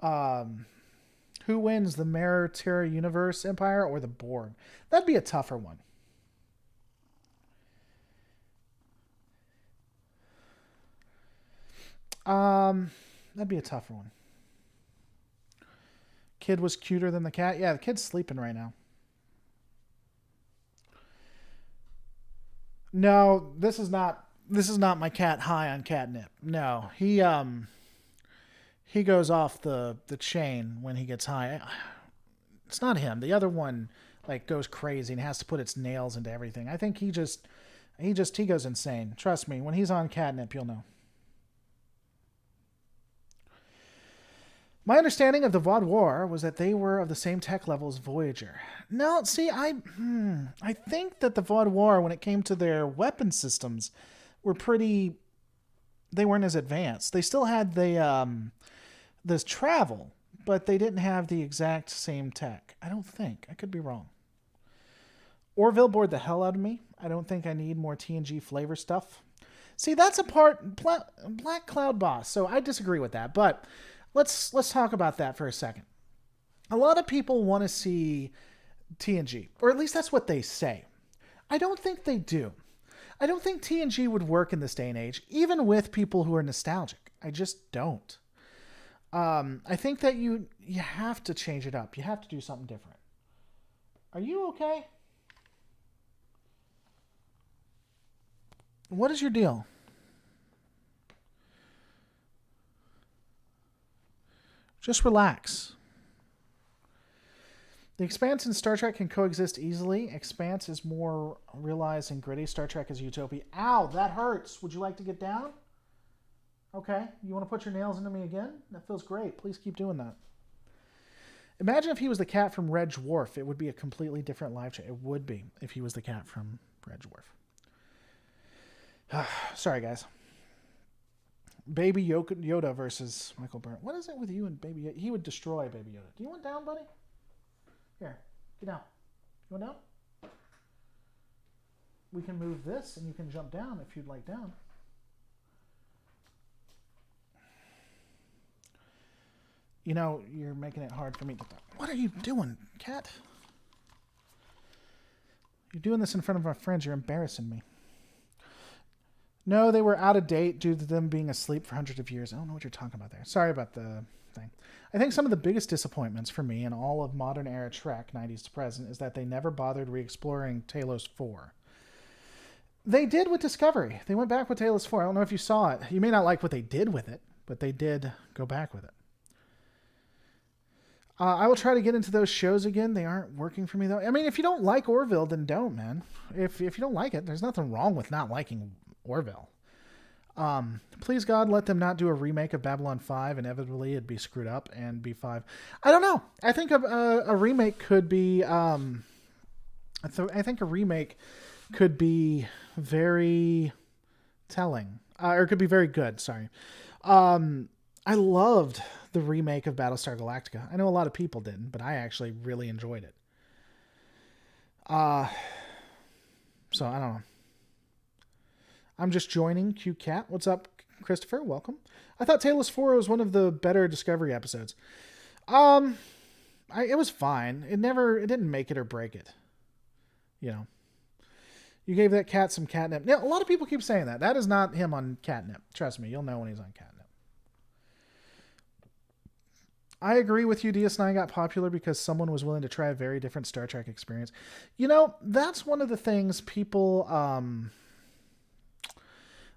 Who wins, the Mirror Terra Universe Empire or the Borg? That'd be a tougher one. That'd be a tougher one. Kid was cuter than the cat. Yeah, the kid's sleeping right now. No, this is not my cat high on catnip. No, he goes off the chain when he gets high. It's not him. The other one like goes crazy and has to put its nails into everything. I think he goes insane. Trust me, when he's on catnip, you'll know. My understanding of the Vought War was that they were of the same tech level as Voyager. No, see, I think that the Vought War, when it came to their weapon systems, they weren't as advanced. They still had this travel, but they didn't have the exact same tech. I don't think. I could be wrong. Orville bored the hell out of me. I don't think I need more TNG flavor stuff. See, that's a part Black Cloud Boss, so I disagree with that, but Let's talk about that for a second. A lot of people want to see TNG, or at least that's what they say. I don't think they do. I don't think TNG would work in this day and age, even with people who are nostalgic. I just don't. I think that you have to change it up. You have to do something different. Are you okay? What is your deal? Just relax. The Expanse and Star Trek can coexist easily. Expanse is more realized and gritty. Star Trek is utopia. Ow, that hurts. Would you like to get down? Okay. You want to put your nails into me again? That feels great. Please keep doing that. Imagine if he was the cat from Red Dwarf. It would be a completely different life change. It would be if he was the cat from Red Dwarf. Sorry, guys. Baby Yoda versus Michael Byrne. What is it with you and Baby Yoda? He would destroy Baby Yoda. Do you want down, buddy? Here, get down. You want down? We can move this and you can jump down if you'd like down. You know, you're making it hard for me to... What are you doing, cat? You're doing this in front of our friends. You're embarrassing me. No, they were out of date due to them being asleep for hundreds of years. I don't know what you're talking about there. Sorry about the thing. I think some of the biggest disappointments for me in all of modern era Trek, 90s to present, is that they never bothered re-exploring Talos 4. They did with Discovery. They went back with Talos 4. I don't know if you saw it. You may not like what they did with it, but they did go back with it. I will try to get into those shows again. They aren't working for me, though. I mean, if you don't like Orville, then don't, man. If you don't like it, there's nothing wrong with not liking Orville. Please, God, let them not do a remake of Babylon 5. Inevitably, it'd be screwed up and B5. I don't know. I think a remake could be... I think a remake could be very telling. Or it could be very good, sorry. I loved the remake of Battlestar Galactica. I know a lot of people didn't, but I actually really enjoyed it. So, I don't know. I'm just joining Cute Cat. What's up, Christopher? Welcome. I thought Talos 4 was one of the better Discovery episodes. It was fine. It didn't make it or break it. You know. You gave that cat some catnip. Now, a lot of people keep saying that. That is not him on catnip. Trust me, you'll know when he's on catnip. I agree with you. DS9 got popular because someone was willing to try a very different Star Trek experience. You know, that's one of the things people...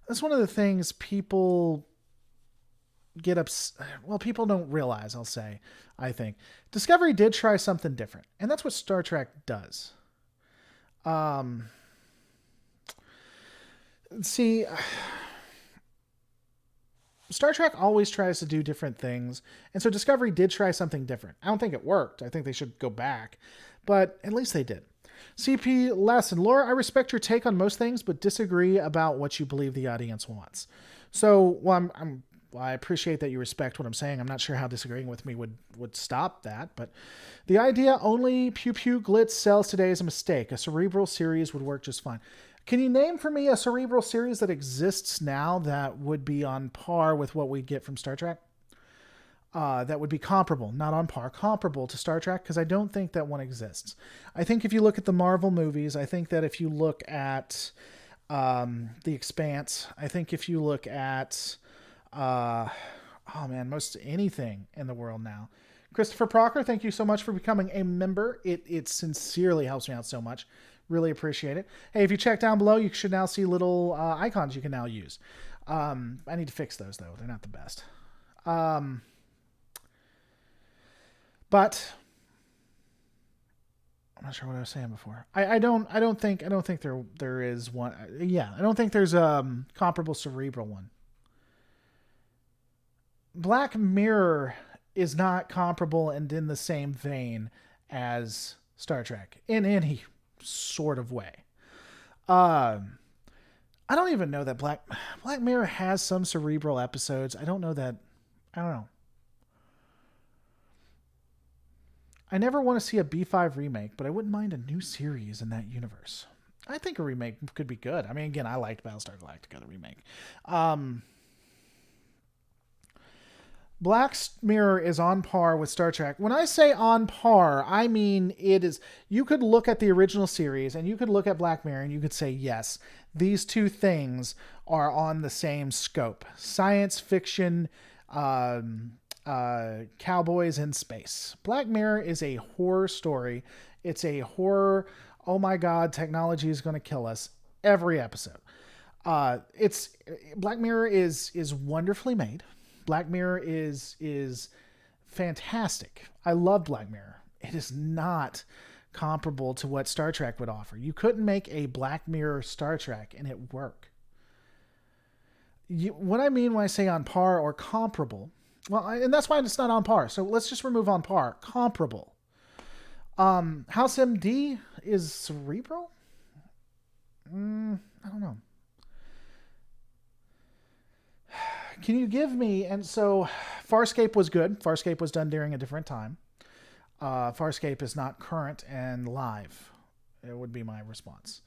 That's one of the things people get upset. Well, people don't realize, I'll say, I think. Discovery did try something different. And that's what Star Trek does. See, Star Trek always tries to do different things. And so Discovery did try something different. I don't think it worked. I think they should go back. But at least they did. CP Lassen, Laura, I respect your take on most things, but disagree about what you believe the audience wants. So, well, I appreciate that you respect what I'm saying. I'm not sure how disagreeing with me would stop that, but the idea only pew pew glitz sells today is a mistake. A cerebral series would work just fine. Can you name for me a cerebral series that exists now that would be on par with what we get from Star Trek? That would be comparable, not on par, comparable to Star Trek, because I don't think that one exists. I think if you look at the Marvel movies, I think that if you look at The Expanse, I think if you look at, most anything in the world now. Christopher Procker, thank you so much for becoming a member. It sincerely helps me out so much. Really appreciate it. Hey, if you check down below, you should now see little icons you can now use. I need to fix those, though. They're not the best. But I'm not sure what I was saying before. I don't think there is one. Yeah, I don't think there's a comparable cerebral one. Black Mirror is not comparable and in the same vein as Star Trek in any sort of way. I don't even know that Black Mirror has some cerebral episodes. I don't know. I never want to see a B5 remake, but I wouldn't mind a new series in that universe. I think a remake could be good. I mean, again, I liked Battlestar Galactica, the remake. Black Mirror is on par with Star Trek. When I say on par, I mean it is. You could look at the original series and you could look at Black Mirror and you could say, yes, these two things are on the same scope. Science fiction, cowboys in space. Black Mirror is a horror story. It's a horror, oh my God, technology is going to kill us every episode. It's Black Mirror is wonderfully made. Black Mirror is fantastic. I love Black Mirror. It is not comparable to what Star Trek would offer. You couldn't make a Black Mirror Star Trek and it work. What I mean when I say on par or comparable, well, and that's why it's not on par. So let's just remove on par. Comparable. House MD is cerebral? I don't know. Can you give me, and so Farscape was good. Farscape was done during a different time. Farscape is not current and live. It would be my response.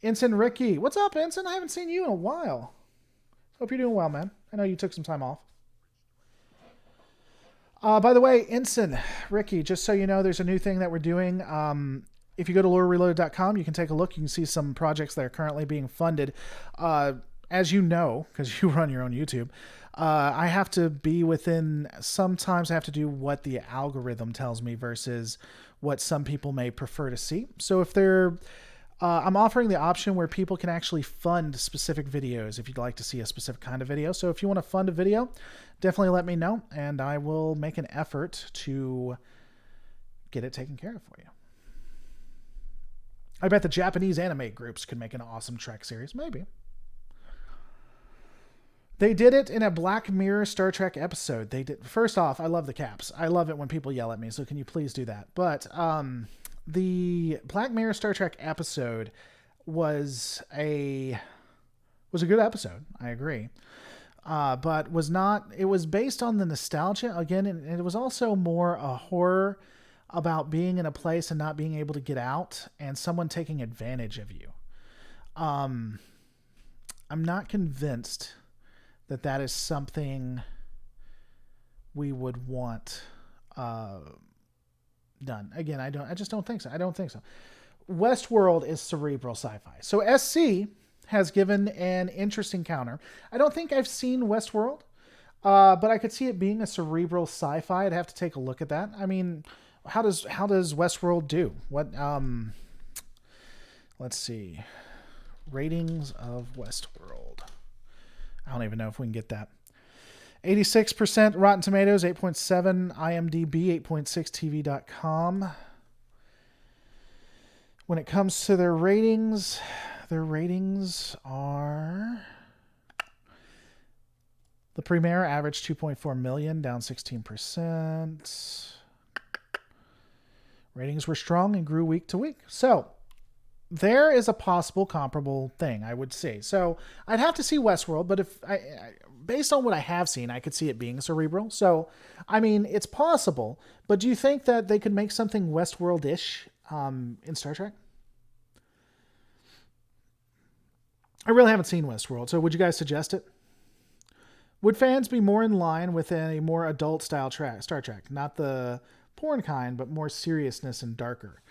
Ensign Ricky. What's up, Ensign? I haven't seen you in a while. Hope you're doing well, man. I know you took some time off. By the way, Ensign Ricky, just so you know, there's a new thing that we're doing. If you go to lorereloaded.com, you can take a look. You can see some projects that are currently being funded. As you know, because you run your own YouTube, I have to be within, sometimes I have to do what the algorithm tells me versus what some people may prefer to see. So if they're, I'm offering the option where people can actually fund specific videos if you'd like to see a specific kind of video. So if you want to fund a video, definitely let me know and I will make an effort to get it taken care of for you. I bet the Japanese anime groups could make an awesome Trek series. Maybe. They did it in a Black Mirror Star Trek episode. They did. First off, I love the caps. I love it when people yell at me. So can you please do that? But the Black Mirror Star Trek episode was a good episode. I agree. But was not. It was based on the nostalgia again, and it was also more a horror about being in a place and not being able to get out, and someone taking advantage of you. I'm not convinced that is something we would want done. Again, I just don't think so. I don't think so. Westworld is cerebral sci-fi. So SC has given an interesting counter. I don't think I've seen Westworld, but I could see it being a cerebral sci-fi. I'd have to take a look at that. I mean, how does Westworld do? What? Let's see. Ratings of Westworld. I don't even know if we can get that. 86% Rotten Tomatoes, 8.7 IMDb, 8.6 TV.com. When it comes to their ratings are... The premiere averaged 2.4 million, down 16%. Ratings were strong and grew week to week. So, there is a possible comparable thing, I would say. So I'd have to see Westworld, but if based on what I have seen, I could see it being cerebral. So, I mean, it's possible, but do you think that they could make something Westworld-ish in Star Trek? I really haven't seen Westworld, so would you guys suggest it? Would fans be more in line with a more adult-style Star Trek? Not the porn kind, but more seriousness and darker.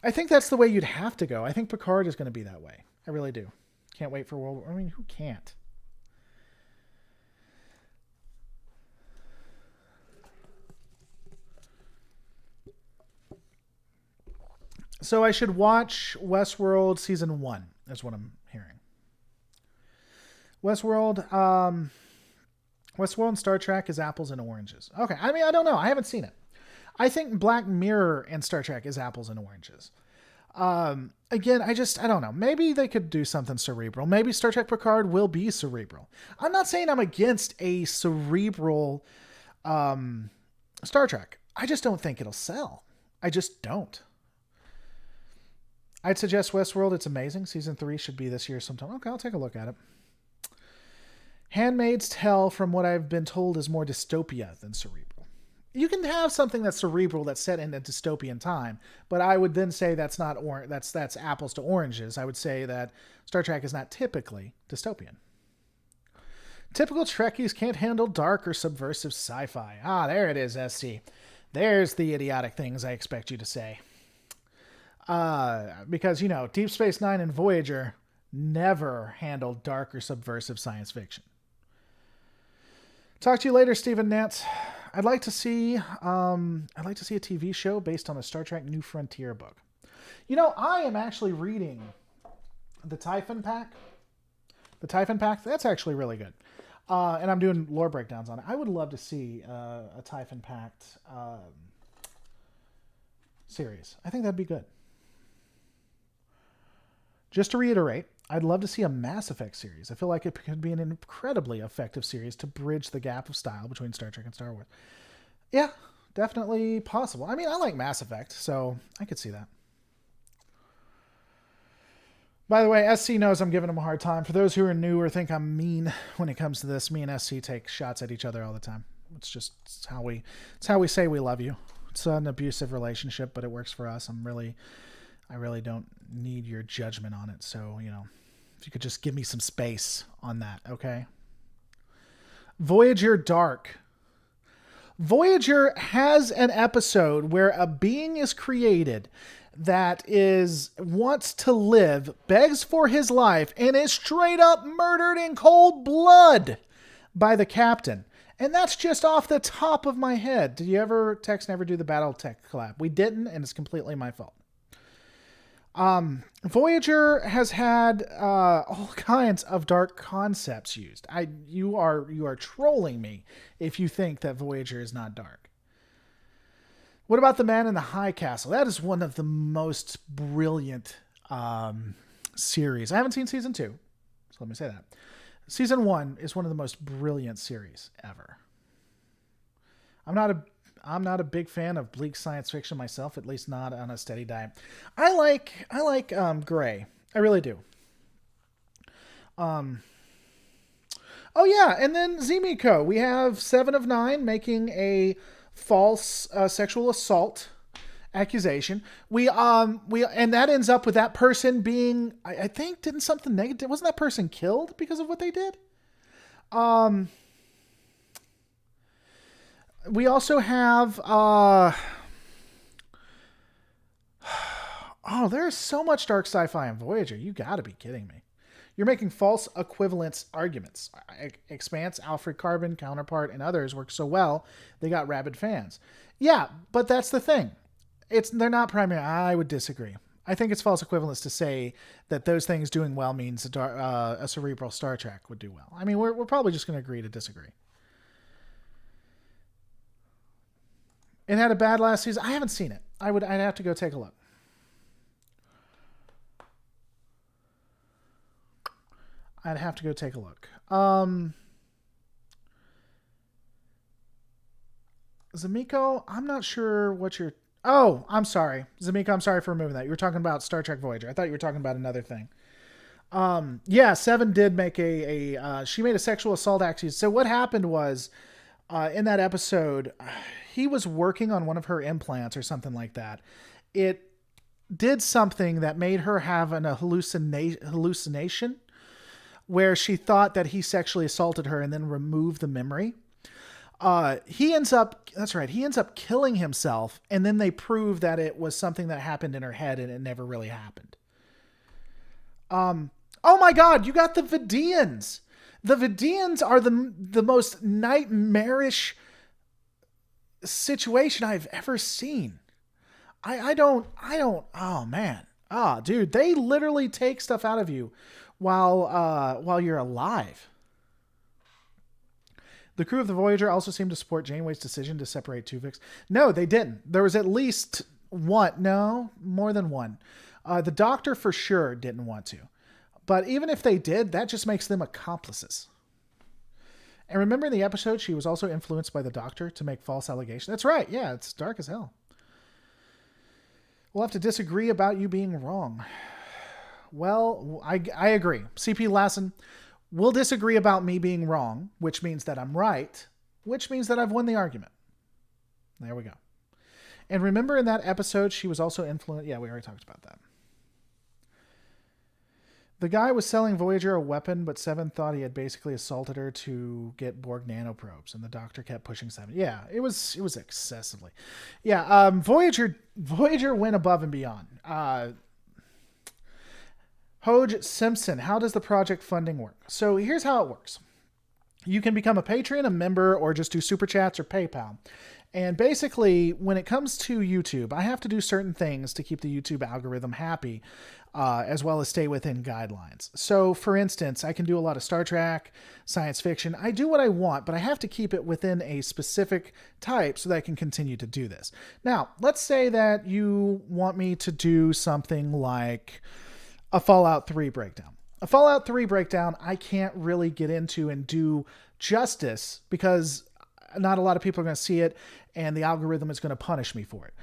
I think that's the way you'd have to go. I think Picard is going to be that way. I really do. Can't wait for World War. I mean, who can't? So I should watch Westworld season 1. That's what I'm hearing. Westworld and Star Trek is apples and oranges. Okay. I mean, I don't know. I haven't seen it. I think Black Mirror and Star Trek is apples and oranges. Again, I don't know. Maybe they could do something cerebral. Maybe Star Trek Picard will be cerebral. I'm not saying I'm against a cerebral Star Trek. I just don't think it'll sell. I just don't. I'd suggest Westworld. It's amazing. Season 3 should be this year sometime. Okay, I'll take a look at it. Handmaid's Tale, from what I've been told, is more dystopia than cerebral. You can have something that's cerebral that's set in a dystopian time, but I would then say that's not that's apples to oranges. I would say that Star Trek is not typically dystopian. Typical Trekkies can't handle dark or subversive sci-fi. Ah, there it is, SC. There's the idiotic things I expect you to say. Because, Deep Space Nine and Voyager never handled dark or subversive science fiction. Talk to you later, Stephen Nance. I'd like to see a TV show based on a Star Trek New Frontier book. I am actually reading the Typhon Pack. The Typhon Pack, that's actually really good. And I'm doing lore breakdowns on it. I would love to see a Typhon Pact series. I think that'd be good. Just to reiterate, I'd love to see a Mass Effect series. I feel like it could be an incredibly effective series to bridge the gap of style between Star Trek and Star Wars. Yeah, definitely possible. I mean, I like Mass Effect, so I could see that. By the way, SC knows I'm giving him a hard time. For those who are new or think I'm mean when it comes to this, me and SC take shots at each other all the time. It's how we say we love you. It's an abusive relationship, but it works for us. I really don't need your judgment on it. So, if you could just give me some space on that, okay? Voyager Dark. Voyager has an episode where a being is created that wants to live, begs for his life, and is straight up murdered in cold blood by the captain. And that's just off the top of my head. Did you ever never do the Battletech collab? We didn't, and it's completely my fault. Voyager has had all kinds of dark concepts used. You are trolling me if you think that Voyager is not dark. What about The Man in the High Castle? That is one of the most brilliant series. I haven't seen season 2, so let me say that. Season 1 is one of the most brilliant series ever. I'm not a big fan of bleak science fiction myself, at least not on a steady diet. I like Gray. I really do. Oh yeah, and then Zimiko. We have 7 of 9 making a false sexual assault accusation. We and that ends up with that person being, I think, didn't something negative? Wasn't that person killed because of what they did? We also have there's so much dark sci-fi in Voyager. You gotta be kidding me. You're making false equivalence arguments. Expanse, Alfred Carbon, Counterpart, and others work so well, they got rabid fans. Yeah, but that's the thing. They're not primary. I would disagree. I think it's false equivalence to say that those things doing well means a cerebral Star Trek would do well. I mean, we're probably just going to agree to disagree. It had a bad last season. I haven't seen it. I'd have to go take a look. I'd have to go take a look. Zimiko, I'm not sure what you're... Oh, I'm sorry. Zimiko, I'm sorry for removing that. You were talking about Star Trek Voyager. I thought you were talking about another thing. Yeah, 7 did make she made a sexual assault accusation. So what happened was, in that episode, he was working on one of her implants or something like that. It did something that made her have a hallucination where she thought that he sexually assaulted her and then removed the memory. He ends up killing himself, and then they prove that it was something that happened in her head and it never really happened. Oh my God, you got the Vidians. The Vidians are the most nightmarish situation I've ever seen. I don't, oh man. Dude, they literally take stuff out of you while you're alive. The crew of the Voyager also seemed to support Janeway's decision to separate Tuvix. No, they didn't. There was at least one. No, more than one. The Doctor for sure didn't want to. But even if they did, that just makes them accomplices. And remember in the episode, she was also influenced by the Doctor to make false allegations. That's right. Yeah, it's dark as hell. We'll have to disagree about you being wrong. Well, I agree. CP Lassen, we'll disagree about me being wrong, which means that I'm right, which means that I've won the argument. There we go. And remember in that episode, she was also influenced. Yeah, we already talked about that. The guy was selling Voyager a weapon, but Seven thought he had basically assaulted her to get Borg nanoprobes, and the Doctor kept pushing Seven. Yeah, it was excessively. Yeah, Voyager went above and beyond. Hoge Simpson, how does the project funding work? So here's how it works. You can become a patron, a member, or just do super chats or PayPal. And basically, when it comes to YouTube, I have to do certain things to keep the YouTube algorithm happy, as well as stay within guidelines. So, for instance, I can do a lot of Star Trek, science fiction. I do what I want, but I have to keep it within a specific type so that I can continue to do this. Now, let's say that you want me to do something like a Fallout 3 breakdown. A Fallout 3 breakdown, I can't really get into and do justice because not a lot of people are going to see it, and the algorithm is going to punish me for it.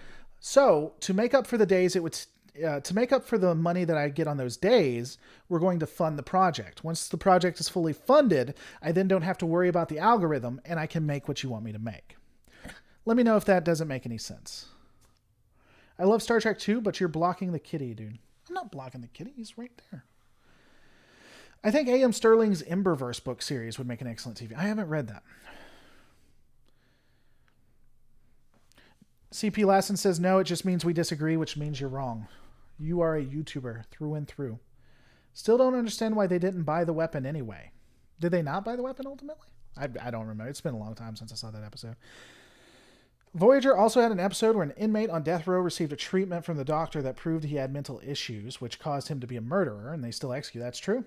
So to make up for the days to make up for the money that I get on those days, we're going to fund the project. Once the project is fully funded, I then don't have to worry about the algorithm, and I can make what you want me to make. Let me know if that doesn't make any sense. I love Star Trek too, but you're blocking the kitty, dude. I'm not blocking the kitty. He's right there. I think A.M. Sterling's Emberverse book series would make an excellent TV. I haven't read that. CP Lassen says, no, it just means we disagree, which means you're wrong. You are a YouTuber through and through. Still don't understand why they didn't buy the weapon anyway. Did they not buy the weapon ultimately? I don't remember. It's been a long time since I saw that episode. Voyager also had an episode where an inmate on death row received a treatment from the doctor that proved he had mental issues, which caused him to be a murderer, and they still execute. That's true.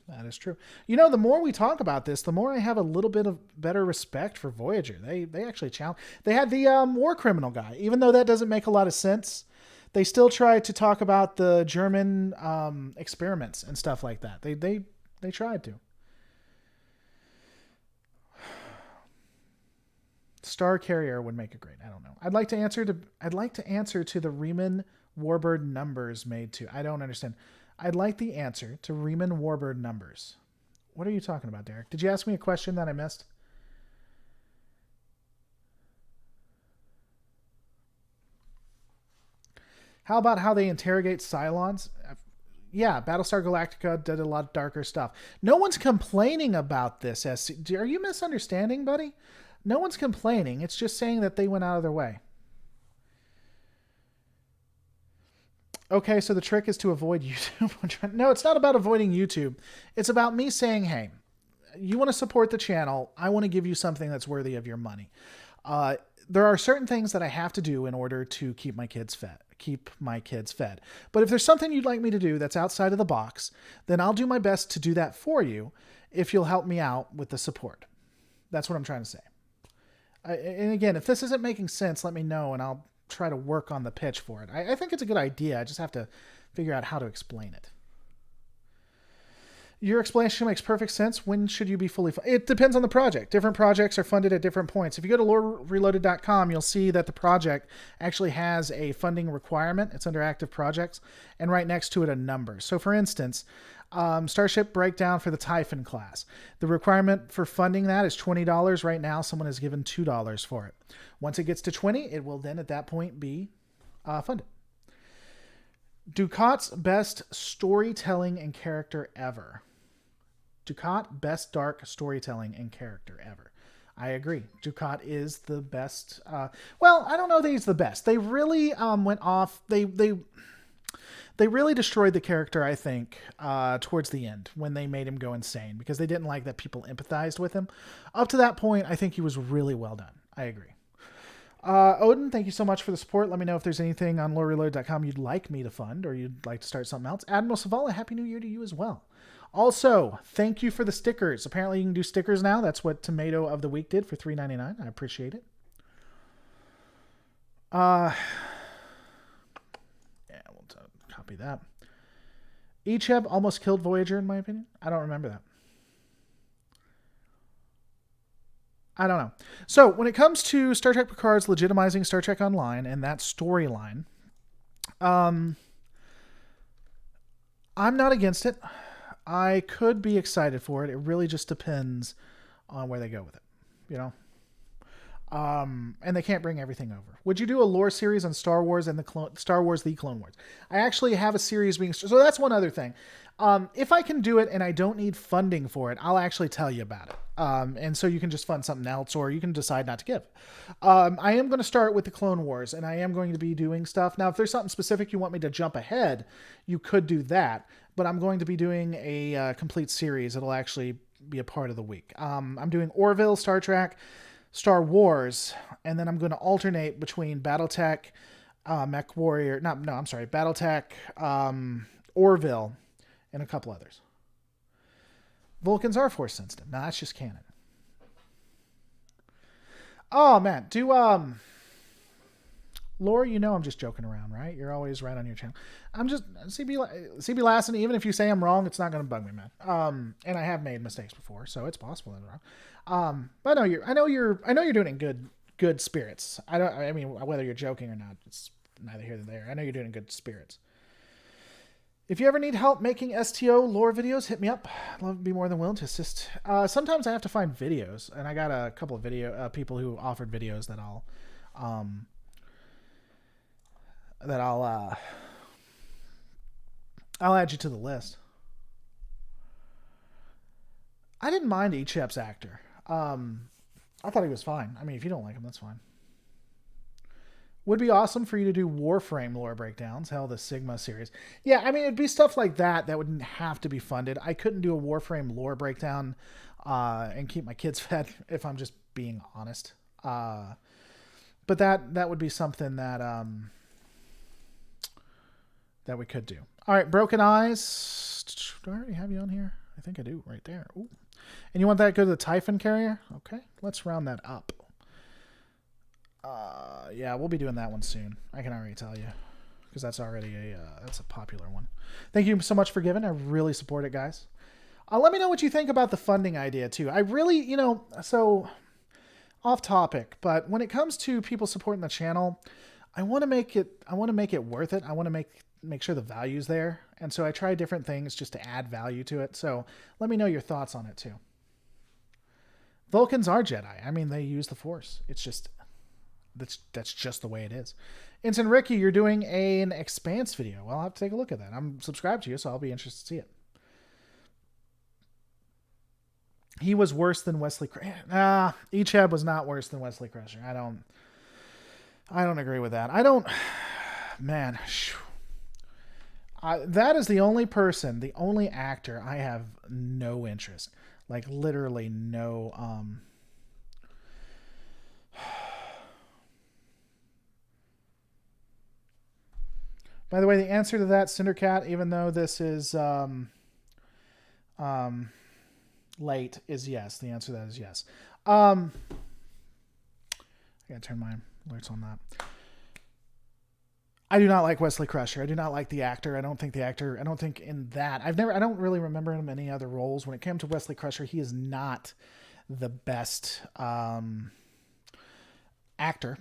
That is true. You know, the more we talk about this, the more I have a little bit of better respect for Voyager. They actually challenge. They had the war criminal guy, even though that doesn't make a lot of sense. They still tried to talk about the German experiments and stuff like that. They tried to. Star Carrier would make a great. I don't know. I'd like to answer to the Riemann Warbird numbers made to. I don't understand. I'd like the answer to Riemann Warbird numbers. What are you talking about, Derek? Did you ask me a question that I missed? How about how they interrogate Cylons? Yeah, Battlestar Galactica did a lot of darker stuff. No one's complaining about this. Are you misunderstanding, buddy? No one's complaining. It's just saying that they went out of their way. Okay, so the trick is to avoid YouTube. No, it's not about avoiding YouTube. It's about me saying, hey, you want to support the channel. I want to give you something that's worthy of your money. There are certain things that I have to do in order to keep my kids fed. But if there's something you'd like me to do that's outside of the box, then I'll do my best to do that for you if you'll help me out with the support. That's what I'm trying to say. And again, if this isn't making sense, let me know and I'll try to work on the pitch for it. I think it's a good idea. I just have to figure out how to explain it. Your explanation makes perfect sense. When should you be fully funded? It depends on the project. Different projects are funded at different points. If you go to lorereloaded.com, you'll see that the project actually has a funding requirement. It's under active projects, and right next to it a number. So for instance, Starship Breakdown for the Typhon class. The requirement for funding that is $20. Right now, someone has given $2 for it. Once it gets to 20, it will then at that point be funded. Ducat's best storytelling and character ever. Ducat, best dark storytelling and character ever. I agree. Ducat is the best. Well, I don't know that he's the best. They really went off. They really destroyed the character, I think, towards the end when they made him go insane because they didn't like that people empathized with him. Up to that point, I think he was really well done. I agree. Odin, thank you so much for the support. Let me know if there's anything on lorereloaded.com you'd like me to fund or you'd like to start something else. Admiral Savala, Happy New Year to you as well. Also, thank you for the stickers. Apparently you can do stickers now. That's what Tomato of the Week did for $3.99. I appreciate it. Yeah, we'll copy that. Icheb almost killed Voyager, in my opinion. I don't remember that. I don't know. So when it comes to Star Trek Picard's legitimizing Star Trek Online and that storyline, I'm not against it. I could be excited for it. It really just depends on where they go with it. You know, And they can't bring everything over. Would you do a lore series on Star Wars and Star Wars: The Clone Wars? I actually have a series being so that's one other thing. If I can do it and I don't need funding for it, I'll actually tell you about it. And so you can just fund something else, or you can decide not to give. I am going to start with the Clone Wars, and I am going to be doing stuff. Now, if there's something specific you want me to jump ahead, you could do that. But I'm going to be doing a complete series. It'll actually be a part of the week. I'm doing Orville, Star Trek, Star Wars, and then I'm going to alternate between BattleTech, Mech Warrior, BattleTech, Orville, and a couple others. Vulcans are force sensitive. Now that's just canon. Oh man, do Laura, you know I'm just joking around, right? You're always right on your channel. I'm just CB Lassen. Even if you say I'm wrong, it's not going to bug me, man. And I have made mistakes before, so it's possible I'm wrong. But I know you're doing it in good spirits. I mean, whether you're joking or not, it's neither here nor there. I know you're doing it in good spirits. If you ever need help making STO lore videos, hit me up. I'd love to be more than willing to assist. Sometimes I have to find videos, and I got a couple of people who offered videos that I'll add you to the list. I didn't mind Echep's actor. I thought he was fine. I mean, if you don't like him, that's fine. Would be awesome for you to do Warframe lore breakdowns. Hell, the Sigma series. Yeah, I mean, it'd be stuff like that that wouldn't have to be funded. I couldn't do a Warframe lore breakdown and keep my kids fed, if I'm just being honest. But that would be something that that we could do. All right, Broken Eyes. Do I already have you on here? I think I do, right there. Ooh. And you want that to go to the Typhon carrier? Okay, let's round that up. Yeah, we'll be doing that one soon. I can already tell you, because that's already that's a popular one. Thank you so much for giving. I really support it, guys. Let me know what you think about the funding idea too. I really, so off topic, but when it comes to people supporting the channel, I want to make it worth it. I want to make sure the value's there, and so I try different things just to add value to it. So let me know your thoughts on it too. Vulcans are Jedi. I mean, they use the Force. It's just that's just the way it is. Ensign Ricky, you're doing an Expanse video. Well, I'll have to take a look at that. I'm subscribed to you, so I'll be interested to see it. He was worse than Wesley Crusher. Echeb was not worse than Wesley Crusher. I don't agree with that. Man, that is the only actor I have no interest. Like literally no. By the way, the answer to that, Cindercat, even though this is late, is yes. The answer to that is yes. I gotta turn my alerts on that. I do not like Wesley Crusher. I do not like the actor. I don't think in that. I don't really remember him in any other roles. When it came to Wesley Crusher, he is not the best actor.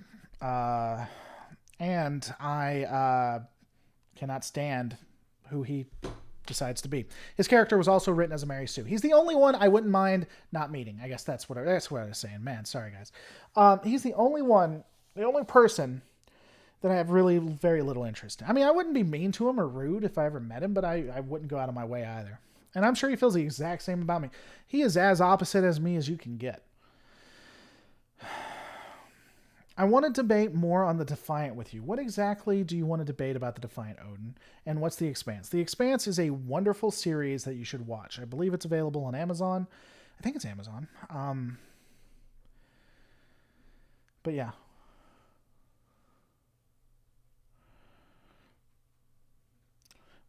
And I cannot stand who he decides to be. His character was also written as a Mary Sue. He's the only one I wouldn't mind not meeting. I guess that's what I was saying. Man, sorry guys. He's the only person that I have really very little interest in. I mean, I wouldn't be mean to him or rude if I ever met him, but I wouldn't go out of my way either. And I'm sure he feels the exact same about me. He is as opposite as me as you can get. I want to debate more on the Defiant with you. What exactly do you want to debate about the Defiant, Odin? And what's The Expanse? The Expanse is a wonderful series that you should watch. I believe it's available on Amazon. I think it's Amazon. But yeah.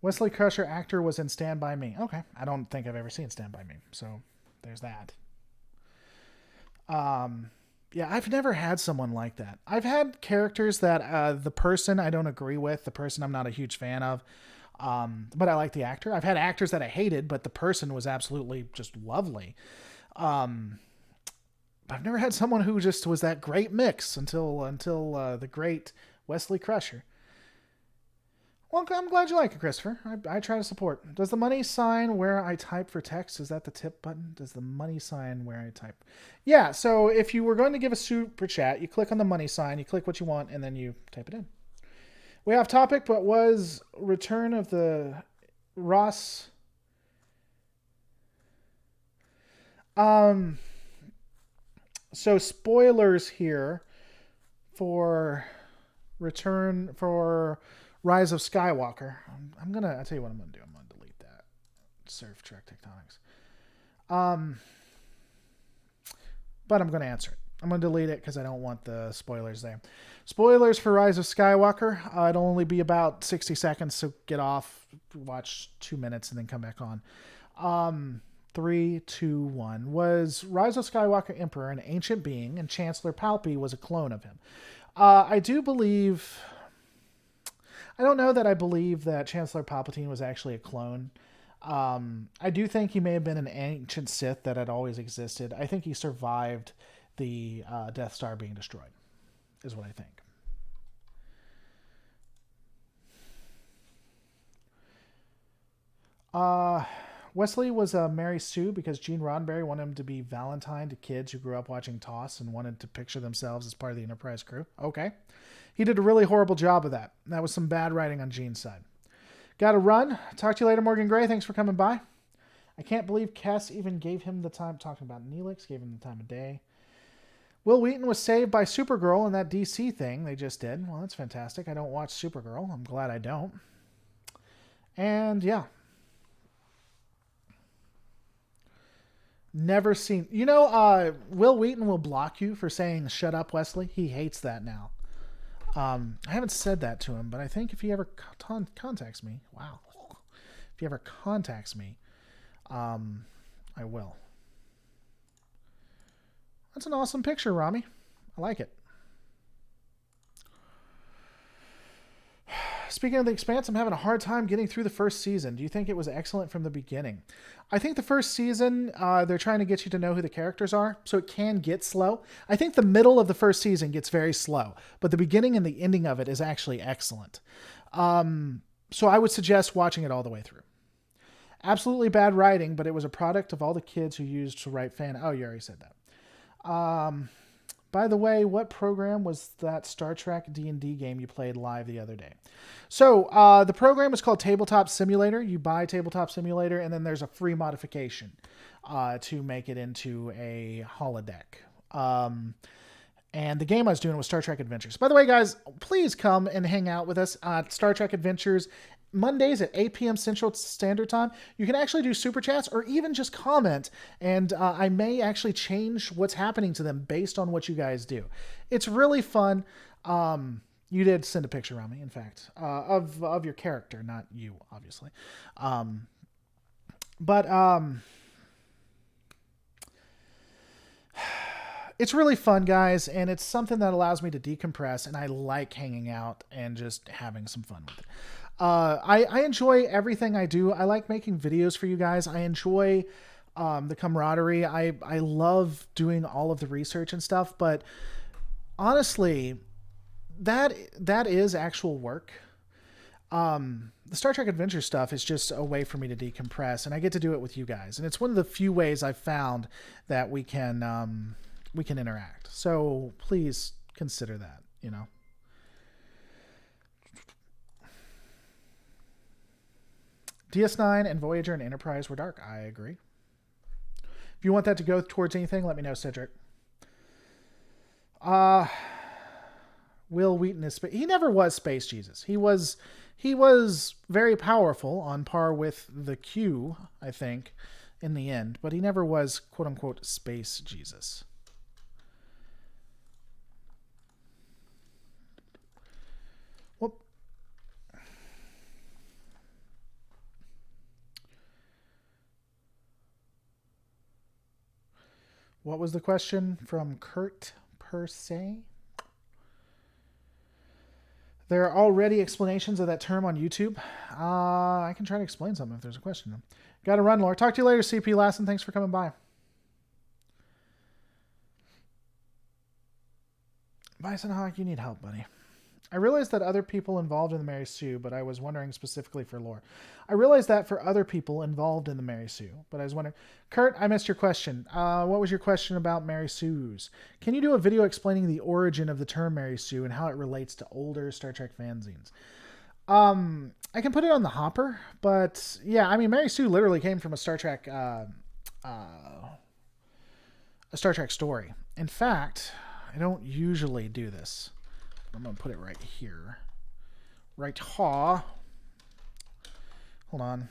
Wesley Crusher actor was in Stand By Me. Okay. I don't think I've ever seen Stand By Me. So there's that. Yeah, I've never had someone like that. I've had characters that the person I don't agree with, the person I'm not a huge fan of, but I like the actor. I've had actors that I hated, but the person was absolutely just lovely. I've never had someone who just was that great mix until the great Wesley Crusher. Well, I'm glad you like it, Christopher. I try to support. Does the money sign where I type for text? Is that the tip button? Does the money sign where I type? Yeah, so if you were going to give a super chat, you click on the money sign, you click what you want, and then you type it in. We have topic, but was Return of the Ross... So spoilers here for Rise of Skywalker. I'll tell you what I'm gonna do. I'm gonna delete that. Surf Trek Tectonics. But I'm gonna answer it. I'm gonna delete it because I don't want the spoilers there. Spoilers for Rise of Skywalker. It'll only be about 60 seconds, so get off, watch 2 minutes, and then come back on. 3, 2, 1. Was Rise of Skywalker Emperor an ancient being, and Chancellor Palpy was a clone of him? I do believe... I don't know that I believe that Chancellor Palpatine was actually a clone. I do think he may have been an ancient Sith that had always existed. I think he survived the Death Star being destroyed, is what I think. Wesley was Mary Sue because Gene Roddenberry wanted him to be Valentine to kids who grew up watching TOS and wanted to picture themselves as part of the Enterprise crew. Okay. He did a really horrible job of that. That was some bad writing on Gene's side. Gotta run. Talk to you later, Morgan Gray. Thanks for coming by. I can't believe Kess even gave him the time, talking about Neelix, gave him the time of day. Will Wheaton was saved by Supergirl in that DC thing they just did. Well, that's fantastic. I don't watch Supergirl. I'm glad I don't. And yeah. Never seen... You know, Will Wheaton will block you for saying, shut up, Wesley. He hates that now. I haven't said that to him, but I think if he ever contacts me... Wow. If he ever contacts me, I will. That's an awesome picture, Rami. I like it. Speaking of The Expanse, I'm having a hard time getting through the first season. Do you think it was excellent from the beginning? I think the first season, they're trying to get you to know who the characters are, so it can get slow. I think the middle of the first season gets very slow, but the beginning and the ending of it is actually excellent. So I would suggest watching it all the way through. Absolutely bad writing, but it was a product of all the kids who used to write fan... Oh, you already said that. By the way, what program was that Star Trek D&D game you played live the other day? So the program is called Tabletop Simulator. You buy Tabletop Simulator, and then there's a free modification to make it into a holodeck. And the game I was doing was Star Trek Adventures. By the way, guys, please come and hang out with us at Star Trek Adventures Mondays at 8 p.m. Central Standard Time. You can actually do super chats or even just comment, and I may actually change what's happening to them based on what you guys do. It's really fun. You did send a picture around me, in fact, of your character, not you, obviously. It's really fun, guys, and it's something that allows me to decompress, and I like hanging out and just having some fun with it. I enjoy everything I do. I like making videos for you guys. I enjoy the camaraderie. I love doing all of the research and stuff, but honestly, that is actual work. The Star Trek Adventure stuff is just a way for me to decompress, and I get to do it with you guys. And it's one of the few ways I've found that we can interact. So please consider that, you know. DS9 and Voyager and Enterprise were dark. I agree. If you want that to go towards anything, let me know, Cedric. Will Wheaton is... He never was Space Jesus. He was very powerful, on par with the Q, I think, in the end. But he never was, quote-unquote, Space Jesus. What was the question from Kurt per se? There are already explanations of that term on YouTube. I can try to explain something if there's a question. Gotta run, Laura. Talk to you later, CP Lassen. Thanks for coming by. Bison Hawk, you need help, buddy. I realized that other people involved in the Mary Sue, but I was wondering specifically for lore. I realized that for other people involved in the Mary Sue, but I was wondering. Kurt, I missed your question. What was your question about Mary Sues? Can you do a video explaining the origin of the term Mary Sue and how it relates to older Star Trek fanzines? I can put it on the hopper, but yeah, I mean, Mary Sue literally came from a Star Trek story. In fact, I don't usually do this. I'm going to put it right here. Right ha. Hold on.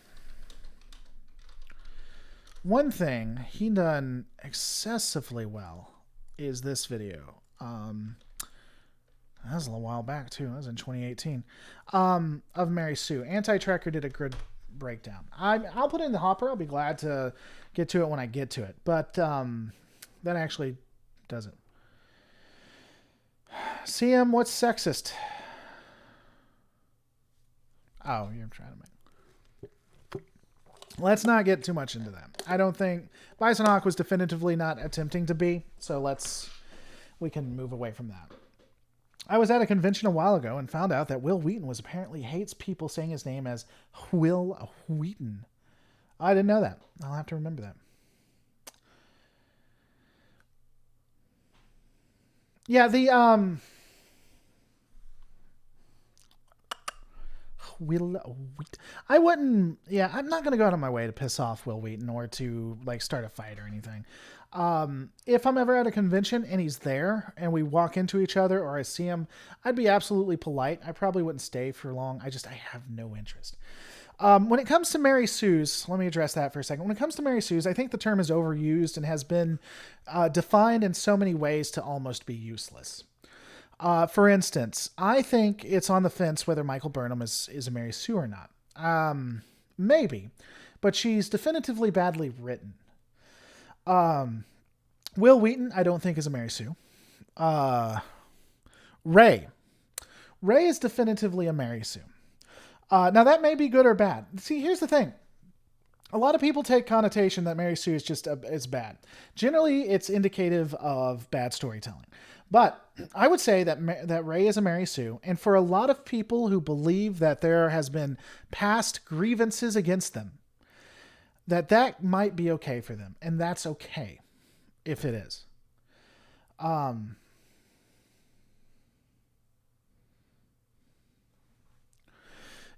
One thing he done excessively well is this video. That was a little while back, too. That was in 2018. Of Mary Sue. Anti-Tracker did a good breakdown. I'll put it in the hopper. I'll be glad to get to it when I get to it. But that actually does it. CM, what's sexist? Oh, you're trying to make... Let's not get too much into that. I don't think... Bison Hawk was definitively not attempting to be, so we can move away from that. I was at a convention a while ago and found out that Will Wheaton apparently hates people saying his name as Will Wheaton. I didn't know that. I'll have to remember that. Yeah, the Will Wheaton. I wouldn't. Yeah, I'm not gonna go out of my way to piss off Will Wheaton or to like start a fight or anything. If I'm ever at a convention and he's there and we walk into each other or I see him, I'd be absolutely polite. I probably wouldn't stay for long. I have no interest. When it comes to Mary Sue's, let me address that for a second. When it comes to Mary Sue's, I think the term is overused and has been defined in so many ways to almost be useless. For instance, I think it's on the fence whether Michael Burnham is a Mary Sue or not. Maybe, but she's definitively badly written. Will Wheaton, I don't think is a Mary Sue. Ray is definitively a Mary Sue. Now that may be good or bad. See, here's the thing. A lot of people take connotation that Mary Sue is just is bad. Generally, it's indicative of bad storytelling. But I would say that Ray is a Mary Sue, and for a lot of people who believe that there has been past grievances against them, that might be okay for them, and that's okay if it is.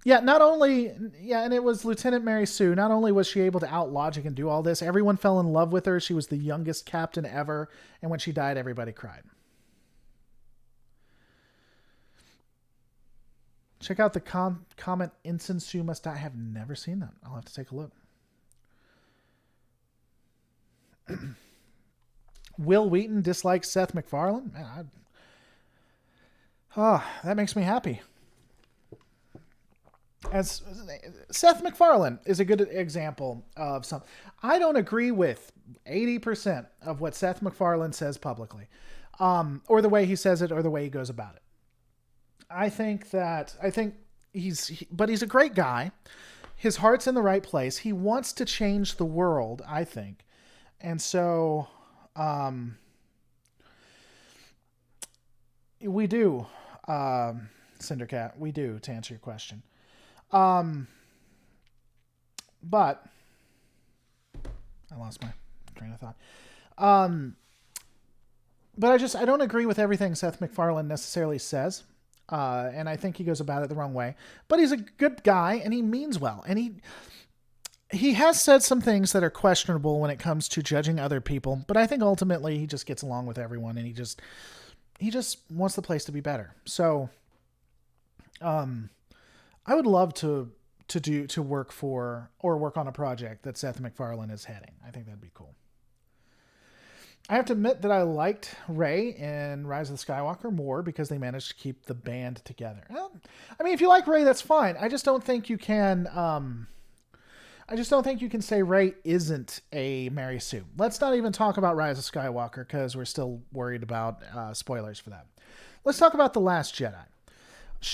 Yeah, and it was Lieutenant Mary Sue. Not only was she able to out logic and do all this, everyone fell in love with her. She was the youngest captain ever, and when she died, everybody cried. Check out the comment, Ensign Sue must die. I have never seen that. I'll have to take a look. Will Wheaton dislikes Seth MacFarlane? Man, that makes me happy. As Seth MacFarlane is a good example of some. I don't agree with 80% of what Seth MacFarlane says publicly, or the way he says it, or the way he goes about it. I think he's a great guy. His heart's in the right place. He wants to change the world, I think. And so, we do, Cindercat, we do, to answer your question. But I lost my train of thought. But I don't agree with everything Seth MacFarlane necessarily says. And I think he goes about it the wrong way, but he's a good guy and he means well. And he has said some things that are questionable when it comes to judging other people, but I think ultimately he just gets along with everyone and he just wants the place to be better. So, I would love to work on a project that Seth MacFarlane is heading. I think that'd be cool. I have to admit that I liked Rey in Rise of the Skywalker more because they managed to keep the band together. Well, I mean, if you like Rey, that's fine. I just don't think you can say Rey isn't a Mary Sue. Let's not even talk about Rise of Skywalker because we're still worried about spoilers for that. Let's talk about The Last Jedi.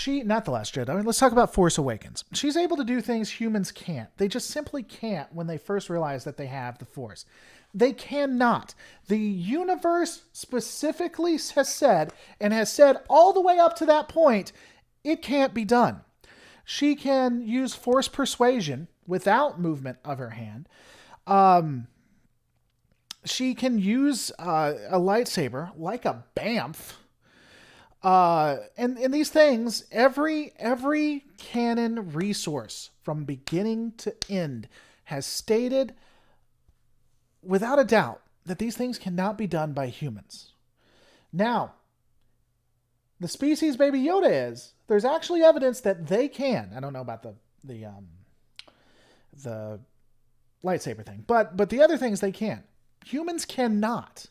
Not The Last Jedi. I mean, let's talk about Force Awakens. She's able to do things humans can't. They just simply can't when they first realize that they have the Force. They cannot. The universe specifically has said, and has said all the way up to that point, it can't be done. She can use Force persuasion without movement of her hand. She can use a lightsaber like a bamf. And these things, every canon resource from beginning to end has stated without a doubt that these things cannot be done by humans. Now, the species Baby Yoda is, there's actually evidence that they can. I don't know about the lightsaber thing, but the other things they can. Humans cannot.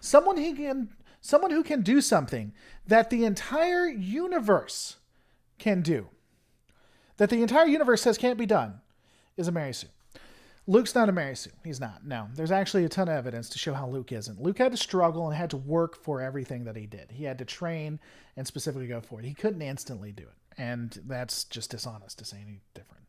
Someone who can do something that the entire universe can do, that the entire universe says can't be done, is a Mary Sue. Luke's not a Mary Sue. He's not. No, there's actually a ton of evidence to show how Luke isn't. Luke had to struggle and had to work for everything that he did. He had to train and specifically go for it. He couldn't instantly do it. And that's just dishonest to say any different.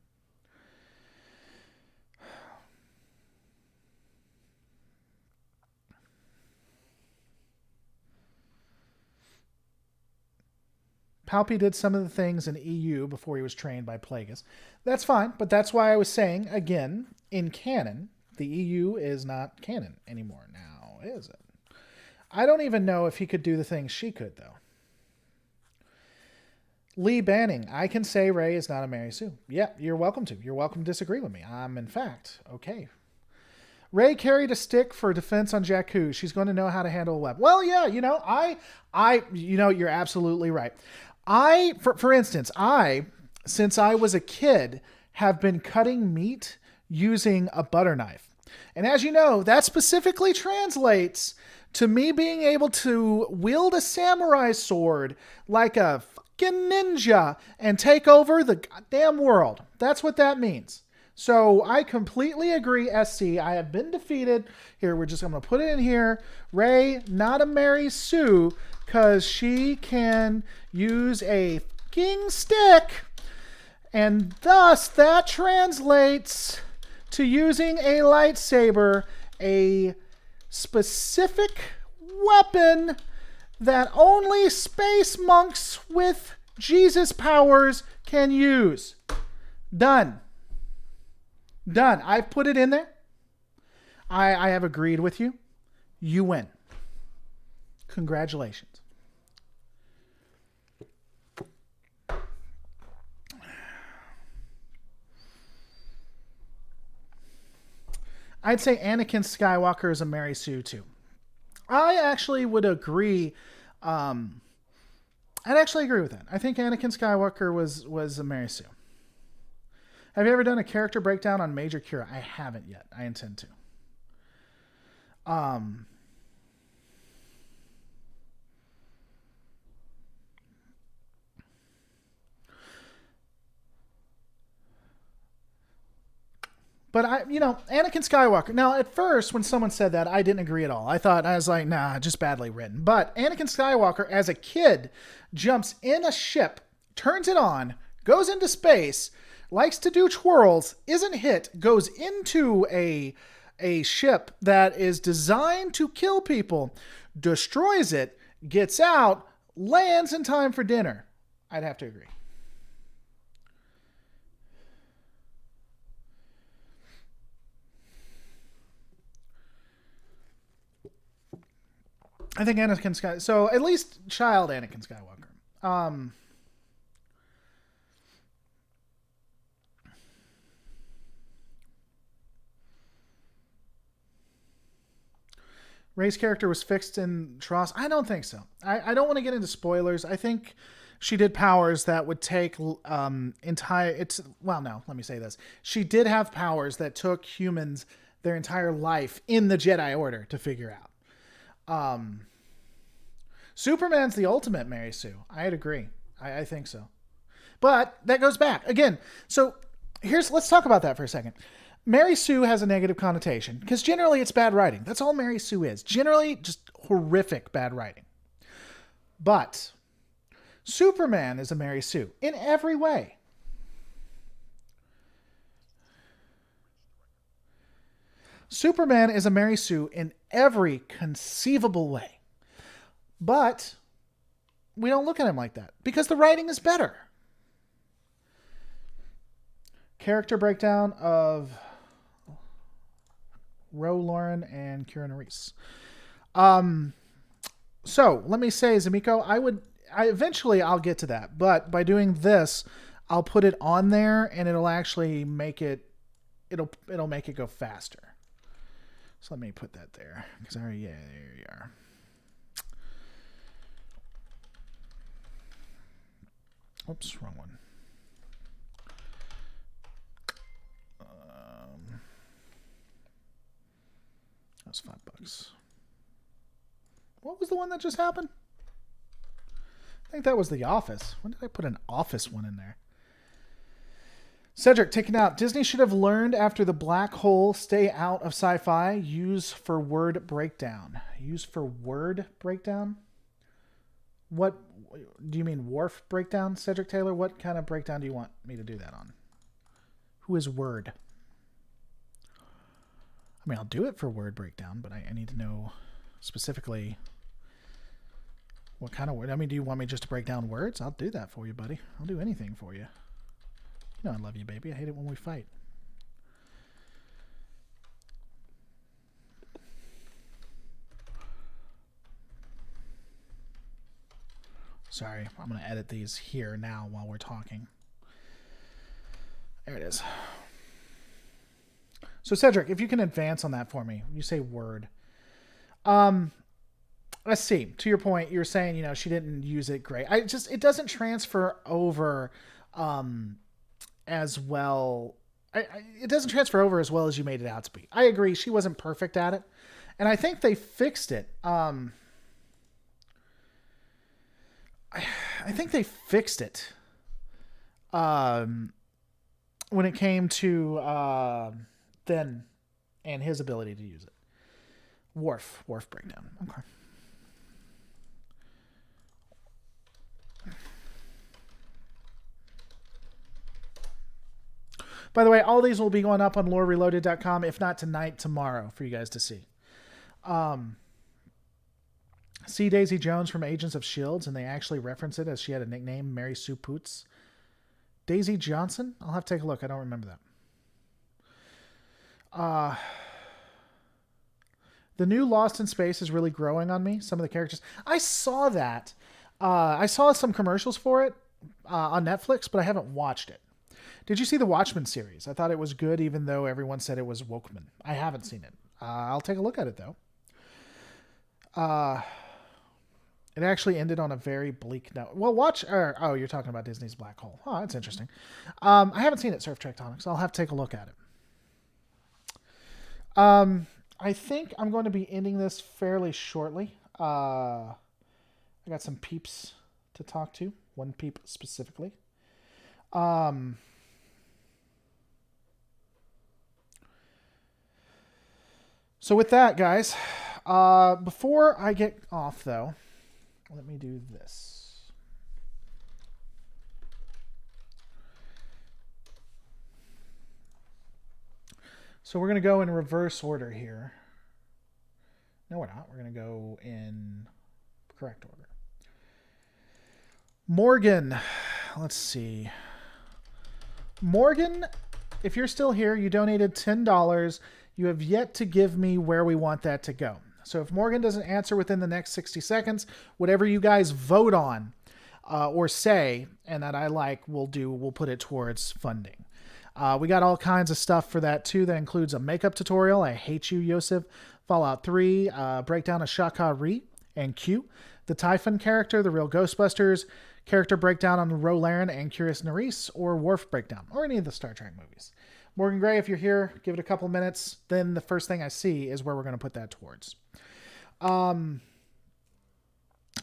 Palpy did some of the things in EU before he was trained by Plagueis. That's fine, but that's why I was saying, again, in canon, the EU is not canon anymore now, is it? I don't even know if he could do the things she could, though. Lee Banning, I can say Rey is not a Mary Sue. Yeah, you're welcome to. You're welcome to disagree with me. I'm, in fact, okay. Rey carried a stick for defense on Jakku. She's going to know how to handle a weapon. Well, yeah, you're absolutely right. For instance, since I was a kid, have been cutting meat using a butter knife. And as you know, that specifically translates to me being able to wield a samurai sword like a fucking ninja and take over the goddamn world. That's what that means. So I completely agree, SC. I have been defeated. Here, I'm going to put it in here. Rey, not a Mary Sue, because she can use a fucking stick, and thus that translates to using a lightsaber, a specific weapon that only space monks with Jesus powers can use. Done. I've put it in there. I have agreed with you. You win. Congratulations. I'd say Anakin Skywalker is a Mary Sue too. I actually would agree. I'd actually agree with that. I think Anakin Skywalker was a Mary Sue. Have you ever done a character breakdown on Major Kira? I haven't yet. I intend to. But Anakin Skywalker. Now, at first, when someone said that, I didn't agree at all. I was like, nah, just badly written. But Anakin Skywalker, as a kid, jumps in a ship, turns it on, goes into space, likes to do twirls, isn't hit, goes into a ship that is designed to kill people, destroys it, gets out, lands in time for dinner. I'd have to agree. I think Anakin Skywalker. So at least child Anakin Skywalker. Rey's character was fixed in Tross. I don't think so. I don't want to get into spoilers. I think she did powers that would take let me say this. She did have powers that took humans their entire life in the Jedi Order to figure out. Superman's the ultimate Mary Sue. I'd agree. I think so. But that goes back again. So let's talk about that for a second. Mary Sue has a negative connotation because generally it's bad writing. That's all Mary Sue is. Generally just horrific bad writing. But Superman is a Mary Sue in every way. Superman is a Mary Sue in every conceivable way. But we don't look at him like that because the writing is better. Character breakdown of Ro Lauren and Kira Nerys. So let me say, Zamiko, eventually I'll get to that, but by doing this, I'll put it on there and it'll actually make it'll make it go faster. So let me put that there because there you are. Oops, wrong one. That was $5. What was the one that just happened? I think that was The Office. When did I put an Office one in there? Cedric, taken out. Disney should have learned after the black hole, stay out of sci-fi. Use for word breakdown. Use for word breakdown? What do you mean, Worf breakdown, Cedric Taylor? What kind of breakdown do you want me to do that on? Who is Word? I mean, I'll do it for word breakdown, but I need to know specifically what kind of word. I mean, do you want me just to break down words? I'll do that for you, buddy. I'll do anything for you. You know I love you, baby. I hate it when we fight. Sorry, I'm going to edit these here now while we're talking. There it is. So Cedric, if you can advance on that for me, you say word. Let's see. To your point, you're saying, you know, she didn't use it great. It doesn't transfer over as well. It doesn't transfer over as well as you made it out to be. I agree. She wasn't perfect at it. And I think they fixed it. I think they fixed it. When it came to Then and his ability to use it. Worf breakdown. Okay. By the way, all these will be going up on lorereloaded.com, if not tonight, tomorrow, for you guys to see. See Daisy Jones from Agents of S.H.I.E.L.D., and they actually reference it as she had a nickname, Mary Sue Poots. Daisy Johnson? I'll have to take a look. I don't remember that. The new Lost in Space is really growing on me. Some of the characters. I saw that. I saw some commercials for it on Netflix, but I haven't watched it. Did you see the Watchmen series? I thought it was good, even though everyone said it was Wokeman. I haven't seen it. I'll take a look at it, though. It actually ended on a very bleak note. Well, oh, you're talking about Disney's Black Hole. Oh, that's interesting. I haven't seen it, Surf Tectonics. I'll have to take a look at it. I think I'm going to be ending this fairly shortly. I got some peeps to talk to. One peep specifically. So with that, guys, before I get off, though, let me do this. So we're going to go in reverse order here. No, we're not. We're going to go in correct order. Morgan, let's see. Morgan, if you're still here, you donated $10. You have yet to give me where we want that to go. So if Morgan doesn't answer within the next 60 seconds, whatever you guys vote on or say, and that I like, we'll put it towards funding. We got all kinds of stuff for that too. That includes a makeup tutorial. I hate you, Yosef. Fallout 3, breakdown of Shaka Ree and Q. The Typhon character, the real Ghostbusters, character breakdown on Ro Laren and Curious Nerys, or Worf breakdown, or any of the Star Trek movies. Morgan Gray, if you're here, give it a couple minutes. Then the first thing I see is where we're going to put that towards.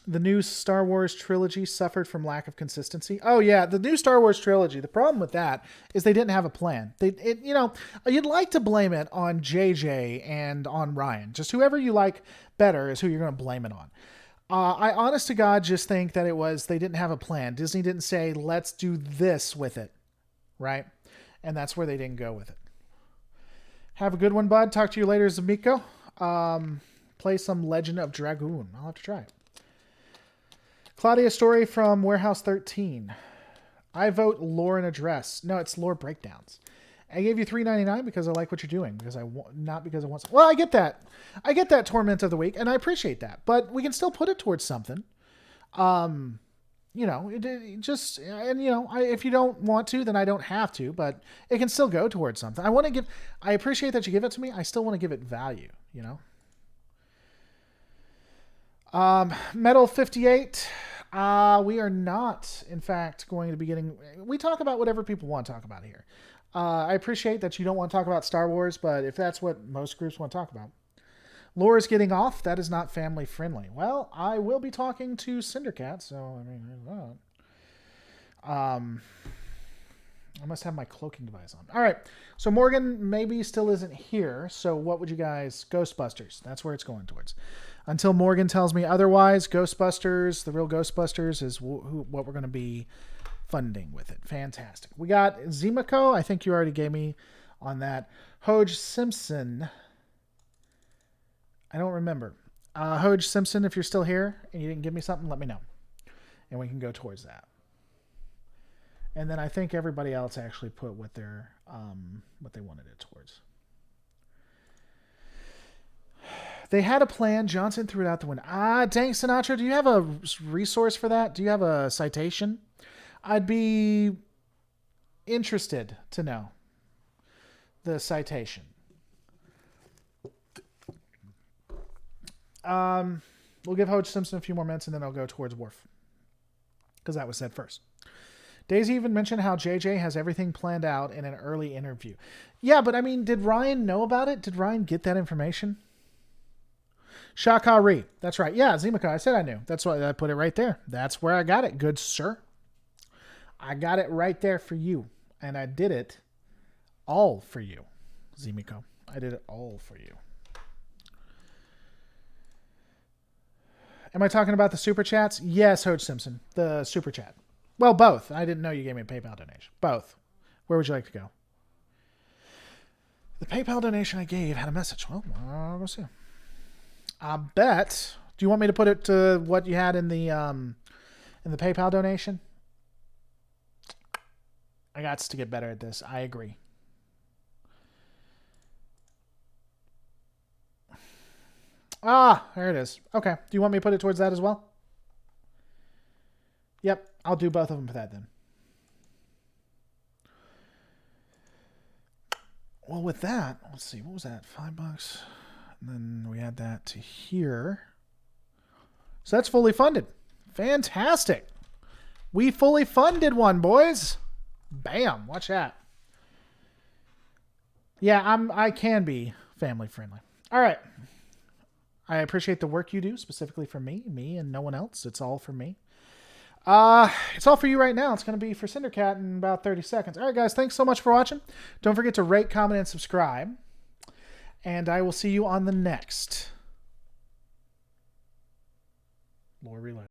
The new Star Wars trilogy suffered from lack of consistency. Oh yeah, the new Star Wars trilogy. The problem with that is they didn't have a plan. You'd like to blame it on JJ and on Ryan. Just whoever you like better is who you're going to blame it on. I honest to God just think that they didn't have a plan. Disney didn't say, let's do this with it, right? And that's where they didn't go with it. Have a good one, bud. Talk to you later, Zamiko. Play some Legend of Dragoon. I'll have to try it. Claudia Story from Warehouse 13. I vote lore and address. No, it's lore breakdowns. I gave you $3.99 because I like what you're doing. Not because I want. Well, I get that. I get that torment of the week, and I appreciate that. But we can still put it towards something. If you don't want to, then I don't have to. But it can still go towards something. I appreciate that you give it to me. I still want to give it value. Metal 58. We are not, in fact, going to be getting. We talk about whatever people want to talk about here. I appreciate that you don't want to talk about Star Wars, but if that's what most groups want to talk about. Lore is getting off. That is not family friendly. Well, I will be talking to Cindercat, so I mean, I must have my cloaking device on. All right, so Morgan maybe still isn't here. So what would you guys? Ghostbusters. That's where it's going towards. Until Morgan tells me otherwise, Ghostbusters, the real Ghostbusters, is what we're going to be funding with it. Fantastic. We got Zimiko. I think you already gave me on that. Hoj Simpson. I don't remember. Hoj Simpson, if you're still here and you didn't give me something, let me know. And we can go towards that. And then I think everybody else actually put what they wanted it towards. They had a plan. Johnson threw it out the window. Dang, Sinatra, do you have a resource for that? Do you have a citation? I'd be interested to know the citation. We'll give Hoj Simpson a few more minutes and then I'll go towards Worf. Because that was said first. Daisy even mentioned how JJ has everything planned out in an early interview. Yeah, but I mean, did Ryan know about it? Did Ryan get that information? Shakari. That's right. Yeah, Zimika. I said I knew. That's why I put it right there. That's where I got it, good sir. I got it right there for you. And I did it all for you, Zimiko. I did it all for you. Am I talking about the super chats? Yes, Hoj Simpson. The super chat. Well, both. I didn't know you gave me a PayPal donation. Both. Where would you like to go? The PayPal donation I gave had a message. Well, I'll go see. I bet. Do you want me to put it to what you had in the PayPal donation? I got to get better at this. I agree. There it is. Okay. Do you want me to put it towards that as well? Yep. I'll do both of them for that then. Well, with that, let's see. What was that? $5. And then we add that to here. So that's fully funded. Fantastic. We fully funded one, boys. Bam. Watch that. Yeah, I can be family friendly. All right. I appreciate the work you do, specifically for me and no one else. It's all for me. It's all for you right now. It's going to be for Cindercat in about 30 seconds. All right, guys. Thanks so much for watching. Don't forget to rate, comment, and subscribe. And I will see you on the next Lore Reloaded.